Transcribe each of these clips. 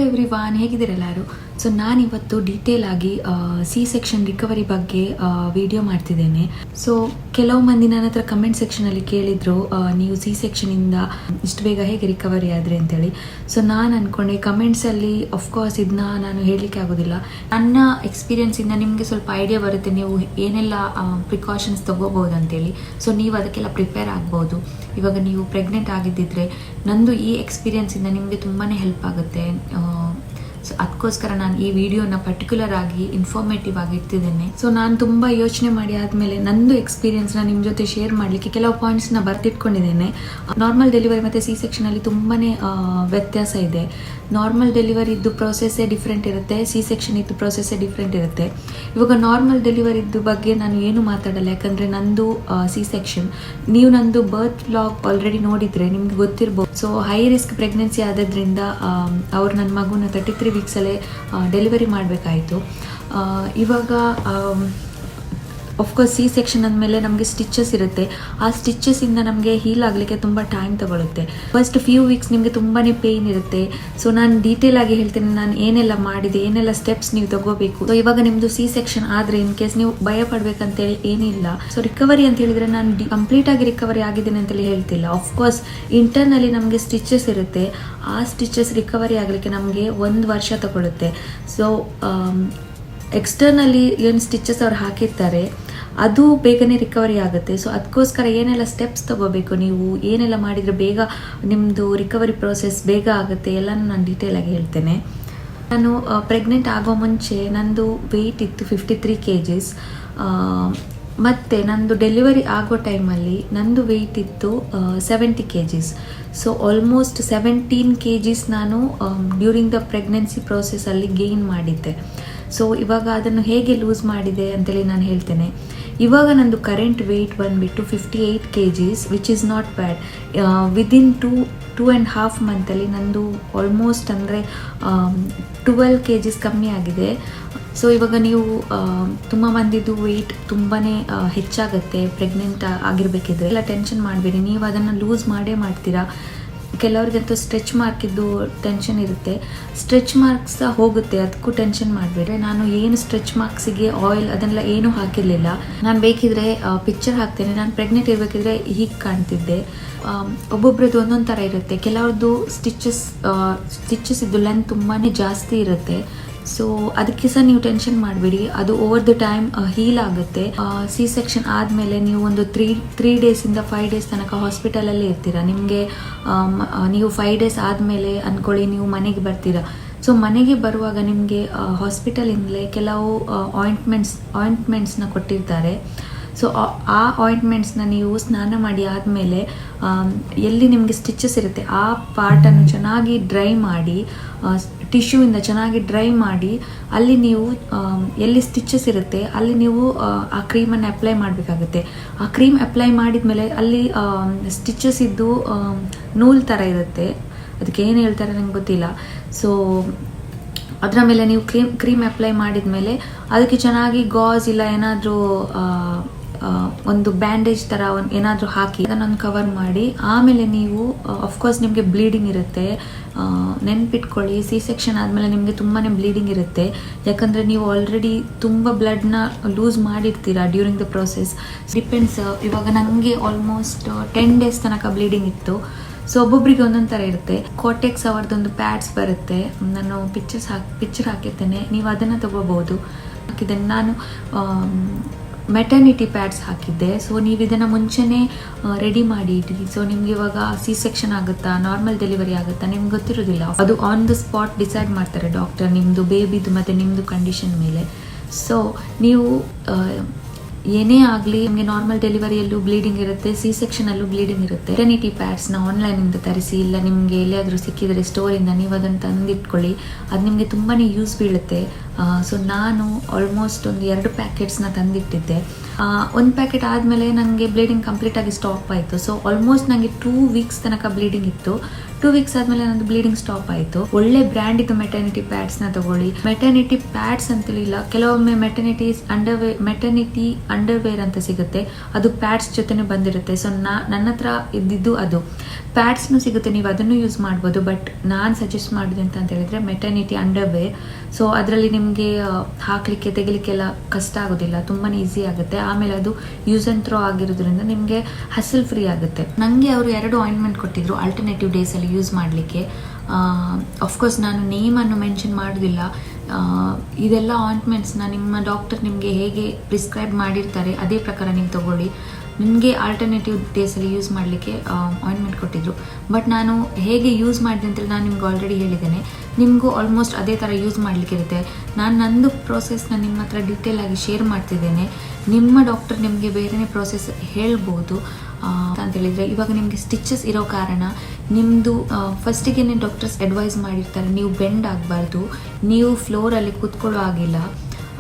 Everyone, ಹೇಗಿದ್ದೀರೆಲ್ಲರೂ? So ನಾನಿವತ್ತು detail ಆಗಿ C section recovery ಬಗ್ಗೆ ವಿಡಿಯೋ ಮಾಡ್ತಿದ್ದೇನೆ. ಸೊ ಕೆಲವು ಮಂದಿ ನನ್ನ ಹತ್ರ ಕಮೆಂಟ್ ಸೆಕ್ಷನಲ್ಲಿ ಕೇಳಿದ್ರು, ನೀವು ಸಿ ಸೆಕ್ಷನಿಂದ ಇಷ್ಟು ಬೇಗ ಹೇಗೆ ರಿಕವರಿ ಆದ್ರಿ ಅಂತೇಳಿ. ಸೊ ನಾನು ಅಂದ್ಕೊಂಡೆ ಕಮೆಂಟ್ಸಲ್ಲಿ ಅಫ್ಕೋರ್ಸ್ ಇದನ್ನ ನಾನು ಹೇಳಲಿಕ್ಕೆ ಆಗೋದಿಲ್ಲ. ನನ್ನ ಎಕ್ಸ್ಪೀರಿಯನ್ಸಿಂದ ನಿಮಗೆ ಸ್ವಲ್ಪ ಐಡಿಯಾ ಬರುತ್ತೆ, ನೀವು ಏನೆಲ್ಲ ಪ್ರಿಕಾಷನ್ಸ್ ತೊಗೋಬೋದು ಅಂತೇಳಿ. ಸೊ ನೀವು ಅದಕ್ಕೆಲ್ಲ ಪ್ರಿಪೇರ್ ಆಗ್ಬೋದು. ಇವಾಗ ನೀವು ಪ್ರೆಗ್ನೆಂಟ್ ಆಗಿದ್ದಿದ್ರೆ ನಂದು ಈ ಎಕ್ಸ್ಪೀರಿಯನ್ಸಿಂದ ನಿಮಗೆ ತುಂಬಾ ಹೆಲ್ಪ್ ಆಗುತ್ತೆ. ಸೊ ಅದಕ್ಕೋಸ್ಕರ ನಾನು ಈ ವಿಡಿಯೋನ ಪರ್ಟಿಕ್ಯುಲರ್ ಆಗಿ ಇನ್ಫಾರ್ಮೇಟಿವ್ ಆಗಿ ಇಡ್ತಿದ್ದೇನೆ. ಸೊ ನಾನು ತುಂಬ ಯೋಚನೆ ಮಾಡಿ ಆದಮೇಲೆ ನಂದು ಎಕ್ಸ್ಪೀರಿಯನ್ಸ್ನ ನಿಮ್ಮ ಜೊತೆ ಶೇರ್ ಮಾಡಲಿಕ್ಕೆ ಕೆಲವು ಪಾಯಿಂಟ್ಸ್ನ ಬರ್ತಿಟ್ಕೊಂಡಿದ್ದೇನೆ. ನಾರ್ಮಲ್ ಡೆಲಿವರಿ ಮತ್ತು ಸಿ ಸೆಕ್ಷನಲ್ಲಿ ತುಂಬಾ ವ್ಯತ್ಯಾಸ ಇದೆ. ನಾರ್ಮಲ್ ಡೆಲಿವರಿ ಇದ್ದು ಪ್ರೊಸೆಸ್ಸೇ ಡಿಫ್ರೆಂಟ್ ಇರುತ್ತೆ, ಸಿ ಸೆಕ್ಷನ್ ಇದ್ದು ಪ್ರೊಸೆಸ್ಸೇ ಡಿಫ್ರೆಂಟ್ ಇರುತ್ತೆ. ಇವಾಗ ನಾರ್ಮಲ್ ಡೆಲಿವರಿದ್ದು ಬಗ್ಗೆ ನಾನು ಏನು ಮಾತಾಡಲ್ಲ, ಯಾಕಂದರೆ ನಂದು ಸಿ ಸೆಕ್ಷನ್. ನೀವು ನಂದು ಬರ್ತ್ ವ್ಲಾಗ್ ಆಲ್ರೆಡಿ ನೋಡಿದರೆ ನಿಮ್ಗೆ ಗೊತ್ತಿರ್ಬೋದು. ಸೊ ಹೈ ರಿಸ್ಕ್ ಪ್ರೆಗ್ನೆನ್ಸಿ ಆದದ್ರಿಂದ ಅವ್ರು ನನ್ನ ಮಗುನ 33 ವೀಕ್ಸಲ್ಲೇ ಡೆಲಿವರಿ ಮಾಡಬೇಕಾಯಿತು. ಇವಾಗ ಆಫ್ಕೋರ್ಸ್ ಸಿ ಸೆಕ್ಷನ್ ಅಂದಮೇಲೆ ನಮಗೆ ಸ್ಟಿಚಸ್ ಇರುತ್ತೆ. ಆ ಸ್ಟಿಚಸ್ಸಿಂದ ನಮಗೆ ಹೀಲ್ ಆಗಲಿಕ್ಕೆ ತುಂಬ ಟೈಮ್ ತಗೊಳುತ್ತೆ. ಫಸ್ಟ್ ಫ್ಯೂ ವೀಕ್ಸ್ ನಿಮಗೆ ತುಂಬಾ ಪೇಯ್ನ್ ಇರುತ್ತೆ. ಸೊ ನಾನು ಡೀಟೇಲ್ ಆಗಿ ಹೇಳ್ತೇನೆ ನಾನು ಏನೆಲ್ಲ ಮಾಡಿದೆ, ಏನೆಲ್ಲ ಸ್ಟೆಪ್ಸ್ ನೀವು ತಗೋಬೇಕು. ಸೊ ಇವಾಗ ನಿಮ್ಮದು ಸಿ ಸೆಕ್ಷನ್ ಆದರೆ ಇನ್ ಕೇಸ್ ನೀವು ಭಯ ಪಡಬೇಕಂತೇಳಿ ಏನಿಲ್ಲ. ಸೊ ರಿಕವರಿ ಅಂತ ಹೇಳಿದರೆ ನಾನು ಕಂಪ್ಲೀಟಾಗಿ ರಿಕವರಿ ಆಗಿದ್ದೇನೆ ಅಂತೇಳಿ ಹೇಳ್ತಿಲ್ಲ. ಆಫ್ಕೋರ್ಸ್ ಇಂಟರ್ನಲ್ಲಿ ನಮಗೆ ಸ್ಟಿಚಸ್ ಇರುತ್ತೆ. ಆ ಸ್ಟಿಚಸ್ ರಿಕವರಿ ಆಗಲಿಕ್ಕೆ ನಮಗೆ 1 ವರ್ಷ ತಗೊಳುತ್ತೆ. ಸೊ ಎಕ್ಸ್ಟರ್ನಲ್ಲಿ ಏನು ಸ್ಟಿಚಸ್ ಅವ್ರು ಹಾಕಿರ್ತಾರೆ ಅದು ಬೇಗನೆ ರಿಕವರಿ ಆಗುತ್ತೆ. ಸೊ ಅದಕ್ಕೋಸ್ಕರ ಏನೆಲ್ಲ ಸ್ಟೆಪ್ಸ್ ತಗೋಬೇಕು, ನೀವು ಏನೆಲ್ಲ ಮಾಡಿದರೆ ಬೇಗ ನಿಮ್ಮದು ರಿಕವರಿ ಪ್ರೋಸೆಸ್ ಬೇಗ ಆಗುತ್ತೆ ಎಲ್ಲನೂ ನಾನು ಡೀಟೇಲಾಗಿ ಹೇಳ್ತೇನೆ. ನಾನು ಪ್ರೆಗ್ನೆಂಟ್ ಆಗೋ ಮುಂಚೆ ನಂದು ವೆಯ್ಟ್ ಇತ್ತು 53 kgs. ಮತ್ತು ನಂದು ಡೆಲಿವರಿ ಆಗೋ ಟೈಮಲ್ಲಿ ನಂದು ವೆಯ್ಟ್ ಇತ್ತು 70 kgs. ಸೊ ಆಲ್ಮೋಸ್ಟ್ 17 kgs ನಾನು ಡ್ಯೂರಿಂಗ್ ದ ಪ್ರೆಗ್ನೆನ್ಸಿ ಪ್ರೋಸೆಸ್ಸಲ್ಲಿ ಗೇನ್ ಮಾಡಿದ್ದೆ. ಸೊ ಇವಾಗ ಅದನ್ನು ಹೇಗೆ ಲೂಸ್ ಮಾಡಿದೆ ಅಂತೇಳಿ ನಾನು ಹೇಳ್ತೇನೆ. ಇವಾಗ ನಂದು ಕರೆಂಟ್ ವೆಯ್ಟ್ ಬಂದುಬಿಟ್ಟು 58 kgs, which is not bad. Within 2.5 ಮಂತಲ್ಲಿ ನಂದು ಆಲ್ಮೋಸ್ಟ್ ಅಂದರೆ 12 kgs ಕಮ್ಮಿ ಆಗಿದೆ. ಸೊ ಇವಾಗ ನೀವು ತುಂಬ ಮಂದಿದು ವೆಯ್ಟ್ ತುಂಬಾ ಹೆಚ್ಚಾಗುತ್ತೆ ಪ್ರೆಗ್ನೆಂಟ್ ಆಗಿರಬೇಕಿದ್ರೆ. ಎಲ್ಲ ಟೆನ್ಷನ್ ಮಾಡಬೇಡಿ, ನೀವು ಅದನ್ನು ಲೂಸ್ ಮಾಡೇ ಮಾಡ್ತೀರಾ. ಕೆಲವ್ರಿಗಂತೂ ಸ್ಟ್ರೆಚ್ ಮಾರ್ಕಿದ್ದು ಟೆನ್ಷನ್ ಇರುತ್ತೆ. ಸ್ಟ್ರೆಚ್ ಮಾರ್ಕ್ಸ್ ಹೋಗುತ್ತೆ, ಅದಕ್ಕೂ ಟೆನ್ಷನ್ ಮಾಡಬೇಡಿ. ನಾನು ಏನು ಸ್ಟ್ರೆಚ್ ಮಾರ್ಕ್ಸಿಗೆ ಆಯಿಲ್ ಅದನ್ನೆಲ್ಲ ಏನೂ ಹಾಕಿರಲಿಲ್ಲ. ನಾನು ಬೇಕಿದ್ರೆ ಪಿಕ್ಚರ್ ಹಾಕ್ತೇನೆ. ನಾನು ಪ್ರೆಗ್ನೆಂಟ್ ಇರಬೇಕಿದ್ರೆ ಹೀಗೆ ಕಾಣ್ತಿದ್ದೆ. ಒಬ್ಬೊಬ್ರದ್ದು ಒಂದೊಂದು ಥರ ಇರುತ್ತೆ. ಕೆಲವ್ರದ್ದು ಸ್ಟಿಚಸ್ ಇದ್ದು ಲೆಂತ್ ತುಂಬಾ ಜಾಸ್ತಿ ಇರುತ್ತೆ. ಸೊ ಅದಕ್ಕೆ ಸಹ ನೀವು ಟೆನ್ಷನ್ ಮಾಡಬೇಡಿ, ಅದು ಓವರ್ ದ ಟೈಮ್ ಹೀಲ್ ಆಗುತ್ತೆ. ಸಿ ಸೆಕ್ಷನ್ ಆದಮೇಲೆ ನೀವು ಒಂದು 3 ಡೇಸಿಂದ 5 ಡೇಸ್ ತನಕ ಹಾಸ್ಪಿಟಲಲ್ಲೇ ಇರ್ತೀರ. ನಿಮಗೆ ನೀವು 5 ಡೇಸ್ ಆದಮೇಲೆ ಅಂದ್ಕೊಳ್ಳಿ ನೀವು ಮನೆಗೆ ಬರ್ತೀರಾ. ಸೊ ಮನೆಗೆ ಬರುವಾಗ ನಿಮಗೆ ಹಾಸ್ಪಿಟಲಿಂದಲೇ ಕೆಲವು ಆಯಿಂಟ್ಮೆಂಟ್ಸ್ನ ಕೊಟ್ಟಿರ್ತಾರೆ. ಸೊ ಆ ಆಯಿಂಟ್ಮೆಂಟ್ಸ್ನ ನೀವು ಸ್ನಾನ ಮಾಡಿ ಆದಮೇಲೆ ಎಲ್ಲಿ ನಿಮಗೆ ಸ್ಟಿಚಸ್ ಇರುತ್ತೆ ಆ ಪಾರ್ಟನ್ನು ಚೆನ್ನಾಗಿ ಡ್ರೈ ಮಾಡಿ, ಟಿಶ್ಯೂಯಿಂದ ಚೆನ್ನಾಗಿ ಡ್ರೈ ಮಾಡಿ, ಅಲ್ಲಿ ನೀವು ಎಲ್ಲಿ ಸ್ಟಿಚಸ್ ಇರುತ್ತೆ ಅಲ್ಲಿ ನೀವು ಆ ಕ್ರೀಮನ್ನು ಅಪ್ಲೈ ಮಾಡಬೇಕಾಗುತ್ತೆ. ಆ ಕ್ರೀಮ್ ಅಪ್ಲೈ ಮಾಡಿದ ಮೇಲೆ ಅಲ್ಲಿ ಸ್ಟಿಚಸ್ ಇದ್ದು ನೂಲ್ ಥರ ಇರುತ್ತೆ, ಅದಕ್ಕೆ ಏನು ಹೇಳ್ತಾರೆ ನಂಗೆ ಗೊತ್ತಿಲ್ಲ. ಸೊ ಅದರ ಮೇಲೆ ನೀವು ಕ್ರೀಮ್ ಅಪ್ಲೈ ಮಾಡಿದ ಮೇಲೆ ಅದಕ್ಕೆ ಚೆನ್ನಾಗಿ ಗಾಸ್ ಇಲ್ಲ ಏನಾದರೂ ಒಂದು ಬ್ಯಾಂಡೇಜ್ ಥರ ಏನಾದರೂ ಹಾಕಿ ಅದನ್ನೊಂದು ಕವರ್ ಮಾಡಿ, ಆಮೇಲೆ ನೀವು ಅಫ್ಕೋರ್ಸ್ ನಿಮಗೆ ಬ್ಲೀಡಿಂಗ್ ಇರುತ್ತೆ. ನೆನ್ಪಿಟ್ಕೊಳ್ಳಿ, ಸಿ ಸೆಕ್ಷನ್ ಆದಮೇಲೆ ನಿಮಗೆ ತುಂಬಾ ಬ್ಲೀಡಿಂಗ್ ಇರುತ್ತೆ. ಯಾಕಂದರೆ ನೀವು ಆಲ್ರೆಡಿ ತುಂಬ ಬ್ಲಡ್ನ ಲೂಸ್ ಮಾಡಿರ್ತೀರ ಡ್ಯೂರಿಂಗ್ ದ ಪ್ರೋಸೆಸ್. ಡಿಪೆಂಡ್ಸ್. ಇವಾಗ ನನಗೆ ಆಲ್ಮೋಸ್ಟ್ 10 ಡೇಸ್ ತನಕ ಬ್ಲೀಡಿಂಗ್ ಇತ್ತು. ಸೊ ಒಬ್ಬೊಬ್ಬರಿಗೆ ಒಂದೊಂದು ಥರ ಇರುತ್ತೆ. ಕೋಟೆಕ್ಸ್ ಅವ್ರದ್ದೊಂದು ಪ್ಯಾಡ್ಸ್ ಬರುತ್ತೆ, ನಾನು ಪಿಕ್ಚರ್ ಹಾಕಿರ್ತೇನೆ, ನೀವು ಅದನ್ನು ತೊಗೋಬೋದು. ಹಾಕಿದ್ದೇನೆ ನಾನು ಮೆಟರ್ನಿಟಿ ಪ್ಯಾಡ್ಸ್ ಹಾಕಿದ್ದೆ. ಸೊ ನೀವು ಇದನ್ನು ಮುಂಚೆನೇ ರೆಡಿ ಮಾಡಿ ಇಡ್ರಿ. ಸೊ ನಿಮ್ಗೆ ಇವಾಗ ಸಿ ಸೆಕ್ಷನ್ ಆಗುತ್ತಾ ನಾರ್ಮಲ್ ಡೆಲಿವರಿ ಆಗುತ್ತಾ ನಿಮ್ಗೆ ಗೊತ್ತಿರೋದಿಲ್ಲ. ಅದು ಆನ್ ದ ಸ್ಪಾಟ್ ಡಿಸೈಡ್ ಮಾಡ್ತಾರೆ ಡಾಕ್ಟರ್, ನಿಮ್ಮದು ಬೇಬಿದು ಮತ್ತು ನಿಮ್ಮದು ಕಂಡೀಷನ್ ಮೇಲೆ. ಸೊ ನೀವು ಏನೇ ಆಗಲಿ ನಿಮಗೆ ನಾರ್ಮಲ್ ಡೆಲಿವರಿಯಲ್ಲೂ ಬ್ಲೀಡಿಂಗ್ ಇರುತ್ತೆ, ಸಿ ಸೆಕ್ಷನಲ್ಲೂ ಬ್ಲೀಡಿಂಗ್ ಇರುತ್ತೆ. ಮೆಟರ್ನಿಟಿ ಪ್ಯಾಡ್ಸ್ನ ಆನ್ಲೈನಿಂದ ತರಿಸಿ, ಇಲ್ಲ ನಿಮಗೆ ಎಲ್ಲಿಯಾದರೂ ಸಿಕ್ಕಿದರೆ ಸ್ಟೋರಿಂದ ನೀವು ಅದನ್ನು ತಂದಿಟ್ಕೊಳ್ಳಿ, ಅದು ನಿಮಗೆ ತುಂಬಾ ಯೂಸ್ ಬೀಳುತ್ತೆ. ಸೊ ನಾನು ಆಲ್ಮೋಸ್ಟ್ ಒಂದು 2 ಪ್ಯಾಕೆಟ್ಸ್ನ ತಂದಿಟ್ಟಿದ್ದೆ. 1 ಪ್ಯಾಕೆಟ್ ಆದಮೇಲೆ ನನಗೆ ಬ್ಲೀಡಿಂಗ್ ಕಂಪ್ಲೀಟಾಗಿ ಸ್ಟಾಪ್ ಆಯಿತು. ಸೊ ಆಲ್ಮೋಸ್ಟ್ ನನಗೆ 2 ವೀಕ್ಸ್ ತನಕ ಬ್ಲೀಡಿಂಗ್ ಇತ್ತು. 2 ವೀಕ್ಸ್ ಆದಮೇಲೆ ನಂದು ಬ್ಲೀಡಿಂಗ್ ಸ್ಟಾಪ್ ಆಯಿತು. ಒಳ್ಳೆ ಬ್ರ್ಯಾಂಡ್ ಇದ್ದು ಮೆಟರ್ನಿಟಿ ಪ್ಯಾಡ್ಸ್ನ ತಗೊಳ್ಳಿ. ಮೆಟರ್ನಿಟಿ ಪ್ಯಾಡ್ಸ್ ಅಂತೇಳಿಲ್ಲ, ಕೆಲವೊಮ್ಮೆ ಮೆಟರ್ನಿಟಿ ಅಂಡರ್ವೇರ್ ಅಂತ ಸಿಗುತ್ತೆ, ಅದು ಪ್ಯಾಡ್ಸ್ ಜೊತೆನೇ ಬಂದಿರುತ್ತೆ. ಸೊ ನನ್ನ ಹತ್ರ ಇದ್ದಿದ್ದು ಅದು ಪ್ಯಾಡ್ಸ್ನು ಸಿಗುತ್ತೆ, ನೀವು ಅದನ್ನು ಯೂಸ್ ಮಾಡ್ಬೋದು. ಬಟ್ ನಾನು ಸಜೆಸ್ಟ್ ಮಾಡಿದೆ ಅಂತ ಹೇಳಿದ್ರೆ ಮೆಟರ್ನಿಟಿ ಅಂಡರ್ವೇರ್. ಸೊ ಅದರಲ್ಲಿ ನಿಮಗೆ ಹಾಕಲಿಕ್ಕೆ ತೆಗಿಲಿಕ್ಕೆಲ್ಲ ಕಷ್ಟ ಆಗೋದಿಲ್ಲ, ತುಂಬಾ ಈಸಿ ಆಗುತ್ತೆ. ಆಮೇಲೆ ಅದು ಯೂಸ್ ಆ್ಯಂಡ್ ಥ್ರೋ ಆಗಿರೋದ್ರಿಂದ ನಿಮಗೆ ಹಸಲ್ ಫ್ರೀ ಆಗುತ್ತೆ. ನನಗೆ ಅವರು 2 ಆಯಿಂಟ್ಮೆಂಟ್ ಕೊಟ್ಟಿದ್ರು ಆಲ್ಟರ್ನೇಟಿವ್ ಡೇಸಲ್ಲಿ ಯೂಸ್ ಮಾಡಲಿಕ್ಕೆ. ಅಫ್ಕೋರ್ಸ್ ನಾನು ನೇಮನ್ನು ಮೆನ್ಷನ್ ಮಾಡೋದಿಲ್ಲ. ಇದೆಲ್ಲ ಆಯಿಂಟ್ಮೆಂಟ್ಸ್ನ ನಿಮ್ಮ ಡಾಕ್ಟರ್ ನಿಮಗೆ ಹೇಗೆ ಪ್ರಿಸ್ಕ್ರೈಬ್ ಮಾಡಿರ್ತಾರೆ ಅದೇ ಪ್ರಕಾರ ನೀವು ತಗೊಳ್ಳಿ. ನಿಮಗೆ ಆಲ್ಟರ್ನೇಟಿವ್ ಡೇಸಲ್ಲಿ ಯೂಸ್ ಮಾಡಲಿಕ್ಕೆ ಆಯಿಂಟ್ಮೆಂಟ್ ಕೊಟ್ಟಿದ್ರು. ಬಟ್ ನಾನು ಹೇಗೆ ಯೂಸ್ ಮಾಡಿದೆ ಅಂತೇಳಿ ನಾನು ನಿಮ್ಗೆ ಆಲ್ರೆಡಿ ಹೇಳಿದ್ದೇನೆ. ನಿಮಗೂ ಆಲ್ಮೋಸ್ಟ್ ಅದೇ ಥರ ಯೂಸ್ ಮಾಡಲಿಕ್ಕಿರುತ್ತೆ. ನಾನು ನಂದು ಪ್ರೋಸೆಸ್ನ ನಿಮ್ಮ ಹತ್ರ ಡೀಟೇಲ್ ಆಗಿ ಶೇರ್ ಮಾಡ್ತಿದ್ದೇನೆ. ನಿಮ್ಮ ಡಾಕ್ಟರ್ ನಿಮಗೆ ಬೇರೆಯೇ ಪ್ರೋಸೆಸ್ ಹೇಳ್ಬೋದು ಅಂತೇಳಿದರೆ, ಇವಾಗ ನಿಮಗೆ ಸ್ಟಿಚಸ್ ಇರೋ ಕಾರಣ ನಿಮ್ಮದು ಫಸ್ಟಿಗೆ ಡಾಕ್ಟರ್ಸ್ ಅಡ್ವೈಸ್ ಮಾಡಿರ್ತಾರೆ, ನೀವು ಬೆಂಡ್ ಆಗಬಾರ್ದು, ನೀವು ಫ್ಲೋರಲ್ಲಿ ಕೂತ್ಕೊಳ್ಳೋ ಆಗಿಲ್ಲ,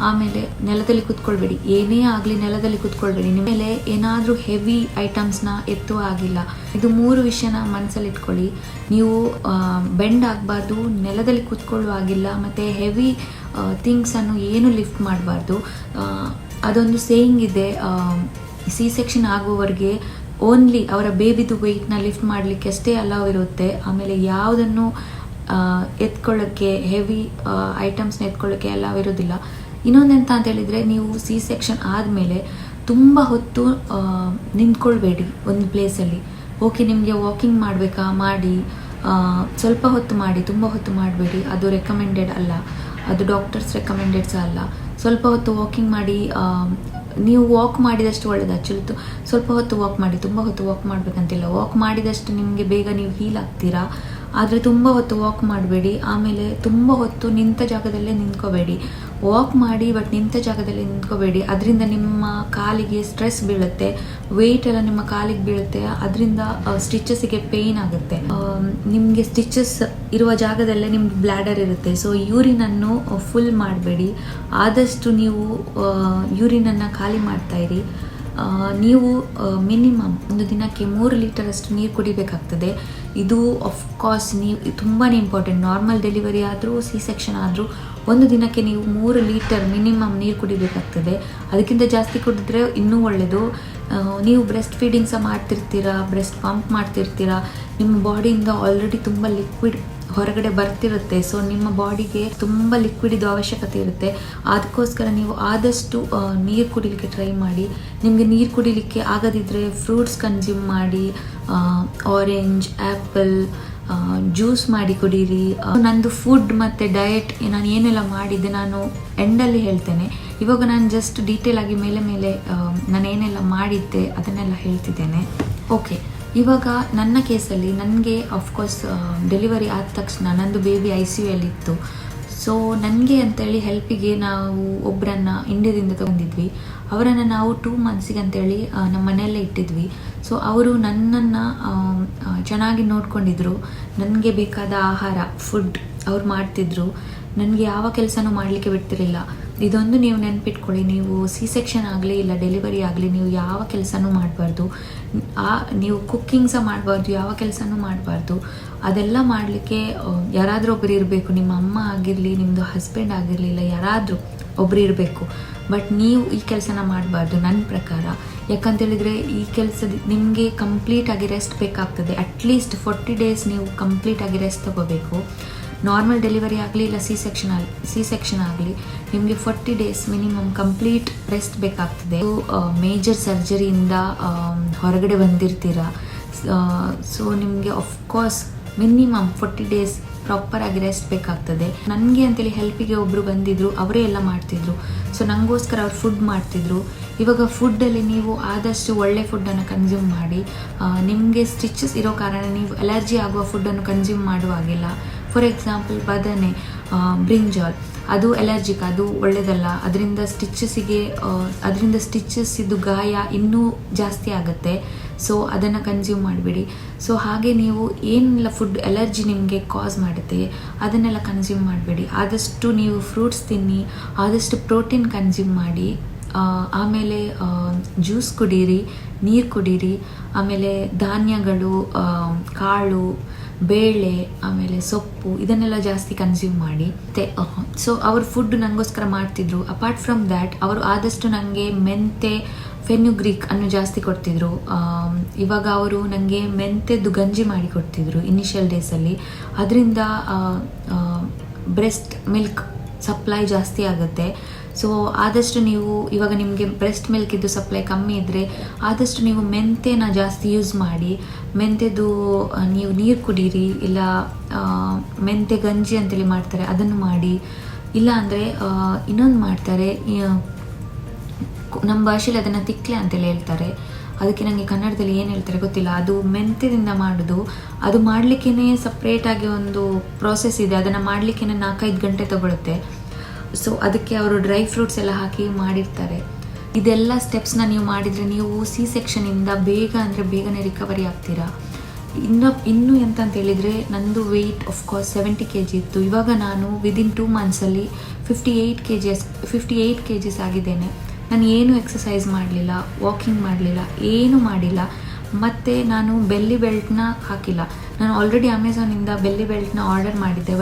ಆಮೇಲೆ ನೆಲದಲ್ಲಿ ಕೂತ್ಕೊಳ್ಬೇಡಿ, ಏನೇ ಆಗಲಿ ನೆಲದಲ್ಲಿ ಕೂತ್ಕೊಳ್ಬೇಡಿ, ನಿಮ್ಮ ಮೇಲೆ ಏನಾದರೂ ಹೆವಿ ಐಟಮ್ಸ್ನ ಎತ್ತುವ ಆಗಿಲ್ಲ. ಇದು 3 ವಿಷಯನ ಮನಸ್ಸಲ್ಲಿ ಇಟ್ಕೊಳ್ಳಿ. ನೀವು ಬೆಂಡ್ ಆಗಬಾರ್ದು, ನೆಲದಲ್ಲಿ ಕೂತ್ಕೊಳ್ಳುವ ಆಗಿಲ್ಲ, ಮತ್ತು ಹೆವಿ ಥಿಂಗ್ಸನ್ನು ಏನು ಲಿಫ್ಟ್ ಮಾಡಬಾರ್ದು. ಅದೊಂದು ಸೇಯಿಂಗ್ ಇದೆ, ಸಿ ಸೆಕ್ಷನ್ ಆಗುವವರೆಗೆ ಓನ್ಲಿ ಅವರ ಬೇಬಿದು ವೆಯ್ಟ್ನ ಲಿಫ್ಟ್ ಮಾಡಲಿಕ್ಕೆ ಅಷ್ಟೇ ಅಲೌ ಇರುತ್ತೆ. ಆಮೇಲೆ ಯಾವುದನ್ನು ಎತ್ಕೊಳ್ಳೋಕ್ಕೆ ಹೆವಿ ಐಟಮ್ಸ್ನ ಎತ್ಕೊಳ್ಳೋಕ್ಕೆ ಅಲೌ ಇರೋದಿಲ್ಲ. ಇನ್ನೊಂದೆಂತ ಅಂತ ಹೇಳಿದರೆ, ನೀವು ಸಿ ಸೆಕ್ಷನ್ ಆದಮೇಲೆ ತುಂಬ ಹೊತ್ತು ನಿಂತ್ಕೊಳ್ಬೇಡಿ ಒಂದು ಪ್ಲೇಸಲ್ಲಿ. ಓಕೆ, ನಿಮಗೆ ವಾಕಿಂಗ್ ಮಾಡಬೇಕಾ ಮಾಡಿ, ಸ್ವಲ್ಪ ಹೊತ್ತು ಮಾಡಿ, ತುಂಬ ಹೊತ್ತು ಮಾಡಬೇಡಿ. ಅದು ರೆಕಮೆಂಡೆಡ್ ಅಲ್ಲ, ಅದು ಡಾಕ್ಟರ್ಸ್ ರೆಕಮೆಂಡೆಡ್ ಅಲ್ಲ. ಸ್ವಲ್ಪ ಹೊತ್ತು ವಾಕಿಂಗ್ ಮಾಡಿ. ನೀವು ವಾಕ್ ಮಾಡಿದಷ್ಟು ಒಳ್ಳೆಯದು. ಆ್ಯಕ್ಚುಲಿ ಸ್ವಲ್ಪ ಹೊತ್ತು ವಾಕ್ ಮಾಡಿ, ತುಂಬ ಹೊತ್ತು ವಾಕ್ ಮಾಡಬೇಕಂತಿಲ್ಲ. ವಾಕ್ ಮಾಡಿದಷ್ಟು ನಿಮಗೆ ಬೇಗ ನೀವು ಹೀಲ್ ಆಗ್ತೀರಾ. ಆದರೆ ತುಂಬ ಹೊತ್ತು ವಾಕ್ ಮಾಡಬೇಡಿ. ಆಮೇಲೆ ತುಂಬ ಹೊತ್ತು ನಿಂತ ಜಾಗದಲ್ಲೇ ನಿಂತ್ಕೋಬೇಡಿ. ವಾಕ್ ಮಾಡಿ, ಬಟ್ ನಿಂತ ಜಾಗದಲ್ಲಿ ನಿಂತ್ಕೋಬೇಡಿ. ಅದರಿಂದ ನಿಮ್ಮ ಕಾಲಿಗೆ ಸ್ಟ್ರೆಸ್ ಬೀಳುತ್ತೆ, ವೆಯ್ಟ್ ಎಲ್ಲ ನಿಮ್ಮ ಕಾಲಿಗೆ ಬೀಳುತ್ತೆ. ಅದರಿಂದ ಸ್ಟಿಚಸ್ಸಿಗೆ ಪೇಯ್ನ್ ಆಗುತ್ತೆ. ನಿಮಗೆ ಸ್ಟಿಚಸ್ ಇರುವ ಜಾಗದಲ್ಲೇ ನಿಮ್ಗೆ ಬ್ಲ್ಯಾಡರ್ ಇರುತ್ತೆ. ಸೊ ಯೂರಿನನ್ನು ಫುಲ್ ಮಾಡಬೇಡಿ. ಆದಷ್ಟು ನೀವು ಯೂರಿನನ್ನು ಖಾಲಿ ಮಾಡ್ತಾಯಿರಿ. ನೀವು ಮಿನಿಮಮ್ ಒಂದು ದಿನಕ್ಕೆ 3 ಲೀಟರಷ್ಟು ನೀರು ಕುಡಿಬೇಕಾಗ್ತದೆ. ಇದು ಆಫ್ಕೋರ್ಸ್ ನೀವು ತುಂಬಾ ಇಂಪಾರ್ಟೆಂಟ್. ನಾರ್ಮಲ್ ಡೆಲಿವರಿ ಆದರೂ ಸಿ ಸೆಕ್ಷನ್ ಆದರೂ ಒಂದು ದಿನಕ್ಕೆ ನೀವು 3 ಲೀಟರ್ ಮಿನಿಮಮ್ ನೀರು ಕುಡಿಬೇಕಾಗ್ತದೆ. ಅದಕ್ಕಿಂತ ಜಾಸ್ತಿ ಕುಡಿದ್ರೆ ಇನ್ನೂ ಒಳ್ಳೆಯದು. ನೀವು ಬ್ರೆಸ್ಟ್ ಫೀಡಿಂಗ್ ಸಹ ಮಾಡ್ತಿರ್ತೀರಾ, ಬ್ರೆಸ್ಟ್ ಪಂಪ್ ಮಾಡ್ತಿರ್ತೀರಾ, ನಿಮ್ಮ ಬಾಡಿಯಿಂದ ಆಲ್ರೆಡಿ ತುಂಬ ಲಿಕ್ವಿಡ್ ಹೊರಗಡೆ ಬರ್ತಿರುತ್ತೆ. ಸೊ ನಿಮ್ಮ ಬಾಡಿಗೆ ತುಂಬ ಲಿಕ್ವಿಡಿದು ಅವಶ್ಯಕತೆ ಇರುತ್ತೆ. ಅದಕ್ಕೋಸ್ಕರ ನೀವು ಆದಷ್ಟು ನೀರು ಕುಡಿಲಿಕ್ಕೆ ಟ್ರೈ ಮಾಡಿ. ನಿಮಗೆ ನೀರು ಕುಡಿಲಿಕ್ಕೆ ಆಗದಿದ್ದರೆ ಫ್ರೂಟ್ಸ್ ಕನ್ಸ್ಯೂಮ್ ಮಾಡಿ, ಆರೆಂಜ್, ಆ್ಯಪಲ್ ಜ್ಯೂಸ್ ಮಾಡಿ ಕುಡೀರಿ. ನಂದು ಫುಡ್ ಮತ್ತು ಡಯಟ್ ನಾನು ಏನೆಲ್ಲ ಮಾಡಿದ್ದೆ ನಾನು ಎಂಡಲ್ಲಿ ಹೇಳ್ತೇನೆ. ಇವಾಗ ನಾನು ಜಸ್ಟ್ ಡೀಟೇಲ್ ಆಗಿ ಮೇಲೆ ನಾನು ಏನೆಲ್ಲ ಮಾಡಿದ್ದೆ ಅದನ್ನೆಲ್ಲ ಹೇಳ್ತಿದ್ದೇನೆ. ಓಕೆ, ಇವಾಗ ನನ್ನ ಕೇಸಲ್ಲಿ ನನಗೆ ಆಫ್ಕೋರ್ಸ್ ಡೆಲಿವರಿ ಆದ ತಕ್ಷಣ ನಂದು ಬೇಬಿ ICU ಯಲ್ಲಿತ್ತು. ಸೊ ನನಗೆ ಅಂತೇಳಿ ಹೆಲ್ಪಿಗೆ ನಾವು ಒಬ್ಬರನ್ನು ಇಂಡಿಯಾದಿಂದ ತಗೊಂಡಿದ್ವಿ. ಅವರನ್ನು ನಾವು 2 ಮಂತ್ಸಿಗೆ ಅಂತೇಳಿ ನಮ್ಮ ಮನೆಯಲ್ಲೇ ಇಟ್ಟಿದ್ವಿ. ಸೊ ಅವರು ನನ್ನನ್ನು ಚೆನ್ನಾಗಿ ನೋಡ್ಕೊಂಡಿದ್ರು. ನನಗೆ ಬೇಕಾದ ಆಹಾರ, ಫುಡ್ ಅವ್ರು ಮಾಡ್ತಿದ್ರು. ನನಗೆ ಯಾವ ಕೆಲಸನೂ ಮಾಡಲಿಕ್ಕೆ ಬಿಡ್ತಿರಲಿಲ್ಲ. ಇದೊಂದು ನೀವು ನೆನ್ಪಿಟ್ಕೊಳ್ಳಿ. ನೀವು ಸಿ ಸೆಕ್ಷನ್ ಆಗಲಿ ಇಲ್ಲ ಡೆಲಿವರಿ ಆಗಲಿ ನೀವು ಯಾವ ಕೆಲಸನೂ ಮಾಡಬಾರ್ದು. ನೀವು ಕುಕ್ಕಿಂಗ್ ಸಹ ಮಾಡಬಾರ್ದು, ಯಾವ ಕೆಲಸನೂ ಮಾಡಬಾರ್ದು. ಅದೆಲ್ಲ ಮಾಡಲಿಕ್ಕೆ ಯಾರಾದರೂ ಒಬ್ಬರು ಇರಬೇಕು. ನಿಮ್ಮ ಅಮ್ಮ ಆಗಿರಲಿ, ನಿಮ್ಮದು ಹಸ್ಬೆಂಡ್ ಆಗಿರಲಿ, ಇಲ್ಲ ಯಾರಾದರೂ ಒಬ್ಬರು ಇರಬೇಕು. ಬಟ್ ನೀವು ಈ ಕೆಲಸನ ಮಾಡಬಾರ್ದು ನನ್ನ ಪ್ರಕಾರ. ಯಾಕಂತೇಳಿದರೆ ಈ ಕೆಲಸದ ನಿಮಗೆ ಕಂಪ್ಲೀಟಾಗಿ ರೆಸ್ಟ್ ಬೇಕಾಗ್ತದೆ. ಅಟ್ಲೀಸ್ಟ್ 40 ಡೇಸ್ ನೀವು ಕಂಪ್ಲೀಟಾಗಿ ರೆಸ್ಟ್ ತಗೋಬೇಕು. ನಾರ್ಮಲ್ ಡೆಲಿವರಿ ಆಗಲಿ ಇಲ್ಲ ಸಿ ಸೆಕ್ಷನ್ ಆಗಲಿ ನಿಮಗೆ 40 ಡೇಸ್ ಮಿನಿಮಮ್ ಕಂಪ್ಲೀಟ್ ರೆಸ್ಟ್ ಬೇಕಾಗ್ತದೆ. ಮೇಜರ್ ಸರ್ಜರಿಯಿಂದ ಹೊರಗಡೆ ಬಂದಿರ್ತೀರಾ. ಸೊ ನಿಮಗೆ ಆಫ್ಕೋರ್ಸ್ ಮಿನಿಮಮ್ 40 ಡೇಸ್ ಪ್ರಾಪರಾಗಿ ರೆಸ್ಟ್ ಬೇಕಾಗ್ತದೆ. ನನಗೆ ಅಂತೇಳಿ ಹೆಲ್ಪಿಗೆ ಒಬ್ಬರು ಬಂದಿದ್ದರು, ಅವರೇ ಎಲ್ಲ ಮಾಡ್ತಿದ್ರು. ಸೊ ನನಗೋಸ್ಕರ ಅವ್ರು ಫುಡ್ ಮಾಡ್ತಿದ್ರು. ಇವಾಗ ಫುಡ್ಡಲ್ಲಿ ನೀವು ಆದಷ್ಟು ಒಳ್ಳೆ ಫುಡ್ಡನ್ನು ಕನ್ಸ್ಯೂಮ್ ಮಾಡಿ. ನಿಮಗೆ ಸ್ಟಿಚಸ್ ಇರೋ ಕಾರಣ ನೀವು ಅಲರ್ಜಿ ಆಗುವ ಫುಡ್ಡನ್ನು ಕನ್ಸ್ಯೂಮ್ ಮಾಡುವಾಗಿಲ್ಲ. ಫಾರ್ ಎಕ್ಸಾಂಪಲ್ ಬದನೆ, ಬ್ರಿಂಜಾಲ್, ಅದು ಅಲರ್ಜಿಕ್, ಅದು ಒಳ್ಳೆಯದಲ್ಲ. ಅದರಿಂದ ಸ್ಟಿಚಸ್ ಇದು ಗಾಯ ಇನ್ನೂ ಜಾಸ್ತಿ ಆಗುತ್ತೆ. ಸೊ ಅದನ್ನು ಕನ್ಸ್ಯೂಮ್ ಮಾಡಬೇಡಿ. ಸೊ ಹಾಗೆ ನೀವು ಏನೆಲ್ಲ ಫುಡ್ ಅಲರ್ಜಿ ನಿಮಗೆ ಕಾಸ್ ಮಾಡುತ್ತೆ ಅದನ್ನೆಲ್ಲ ಕನ್ಸ್ಯೂಮ್ ಮಾಡಬೇಡಿ. ಆದಷ್ಟು ನೀವು ಫ್ರೂಟ್ಸ್ ತಿನ್ನಿ, ಆದಷ್ಟು ಪ್ರೋಟೀನ್ ಕನ್ಸ್ಯೂಮ್ ಮಾಡಿ. ಆಮೇಲೆ ಜ್ಯೂಸ್ ಕುಡೀರಿ, ನೀರು ಕುಡೀರಿ. ಆಮೇಲೆ ಧಾನ್ಯಗಳು, ಕಾಳು, ಬೇಳೆ ಆಮೇಲೆ ಸೊಪ್ಪು ಇದನ್ನೆಲ್ಲ ಜಾಸ್ತಿ ಕನ್ಸ್ಯೂಮ್ ಮಾಡಿ. ಸೊ ಅವ್ರ ಫುಡ್ ನನಗೋಸ್ಕರ ಮಾಡ್ತಿದ್ರು. ಅಪಾರ್ಟ್ ಫ್ರಮ್ ದ್ಯಾಟ್ ಅವರು ಆದಷ್ಟು ನನಗೆ ಮೆಂತೆ ಫೆನ್ಯುಗ್ರೀಕ್ ಅನ್ನು ಜಾಸ್ತಿ ಕೊಡ್ತಿದ್ರು. ಇವಾಗ ಅವರು ನನಗೆ ಮೆಂತೆದ್ದು ಗಂಜಿ ಮಾಡಿ ಕೊಡ್ತಿದ್ರು ಇನಿಷಿಯಲ್ ಡೇಸಲ್ಲಿ. ಅದರಿಂದ ಬ್ರೆಸ್ಟ್ ಮಿಲ್ಕ್ ಸಪ್ಲೈ ಜಾಸ್ತಿ ಆಗುತ್ತೆ. ಸೊ ಆದಷ್ಟು ನೀವು ಇವಾಗ ನಿಮಗೆ ಬ್ರೆಸ್ಟ್ ಮಿಲ್ಕಿದ್ದು ಸಪ್ಲೈ ಕಮ್ಮಿ ಇದ್ದರೆ ಆದಷ್ಟು ನೀವು ಮೆಂತೆನ ಜಾಸ್ತಿ ಯೂಸ್ ಮಾಡಿ. ಮೆಂತೆದು ನೀವು ನೀರು ಕುಡೀರಿ, ಇಲ್ಲ ಮೆಂತೆ ಗಂಜಿ ಅಂತೇಳಿ ಮಾಡ್ತಾರೆ ಅದನ್ನು ಮಾಡಿ. ಇಲ್ಲ ಅಂದರೆ ಇನ್ನೊಂದು ಮಾಡ್ತಾರೆ, ನಮ್ಮ ಭಾಷೆಯಲ್ಲಿ ಅದನ್ನು ತಿಕ್ಲೆ ಅಂತೇಳಿ ಹೇಳ್ತಾರೆ. ಅದಕ್ಕೆ ನನಗೆ ಕನ್ನಡದಲ್ಲಿ ಏನು ಹೇಳ್ತಾರೆ ಗೊತ್ತಿಲ್ಲ. ಅದು ಮೆಂತ್ಯದಿಂದ ಮಾಡೋದು. ಅದು ಮಾಡಲಿಕ್ಕೇ ಸಪ್ರೇಟಾಗಿ ಒಂದು ಪ್ರೋಸೆಸ್ ಇದೆ. ಅದನ್ನು ಮಾಡಲಿಕ್ಕೇ 4-5 ಗಂಟೆ ತಗೊಳುತ್ತೆ. ಸೊ ಅದಕ್ಕೆ ಅವರು ಡ್ರೈ ಫ್ರೂಟ್ಸ್ ಎಲ್ಲ ಹಾಕಿ ಮಾಡಿರ್ತಾರೆ. ಇದೆಲ್ಲ ಸ್ಟೆಪ್ಸ್ನ ನೀವು ಮಾಡಿದರೆ ನೀವು C-ಸೆಕ್ಷನಿಂದ ಬೇಗನೆ ರಿಕವರಿ ಆಗ್ತೀರಾ. ಇನ್ನೂ ಎಂತ ಅಂತ ಹೇಳಿದರೆ, ನಂದು ವೆಯ್ಟ್ ಆಫ್ಕೋರ್ಸ್ 70 kg ಇತ್ತು. ಇವಾಗ ನಾನು ವಿದಿನ್ 2 ಮಂತ್ಸಲ್ಲಿ 58 kgs ಆಗಿದ್ದೇನೆ. ನಾನು ಏನು ಎಕ್ಸಸೈಸ್ ಮಾಡಲಿಲ್ಲ, ವಾಕಿಂಗ್ ಮಾಡಲಿಲ್ಲ, ಏನೂ ಮಾಡಿಲ್ಲ. ಮತ್ತು ನಾನು ಬೆಲ್ಲಿ ಬೆಲ್ಟ್ನ ಹಾಕಿಲ್ಲ. ನಾನು ಆಲ್ರೆಡಿ ಅಮೆಝಾನಿಂದ ಬೆಲ್ಲಿ ಬೆಲ್ಟ್ನ ಆರ್ಡರ್ ಮಾಡಿದ್ದೆ.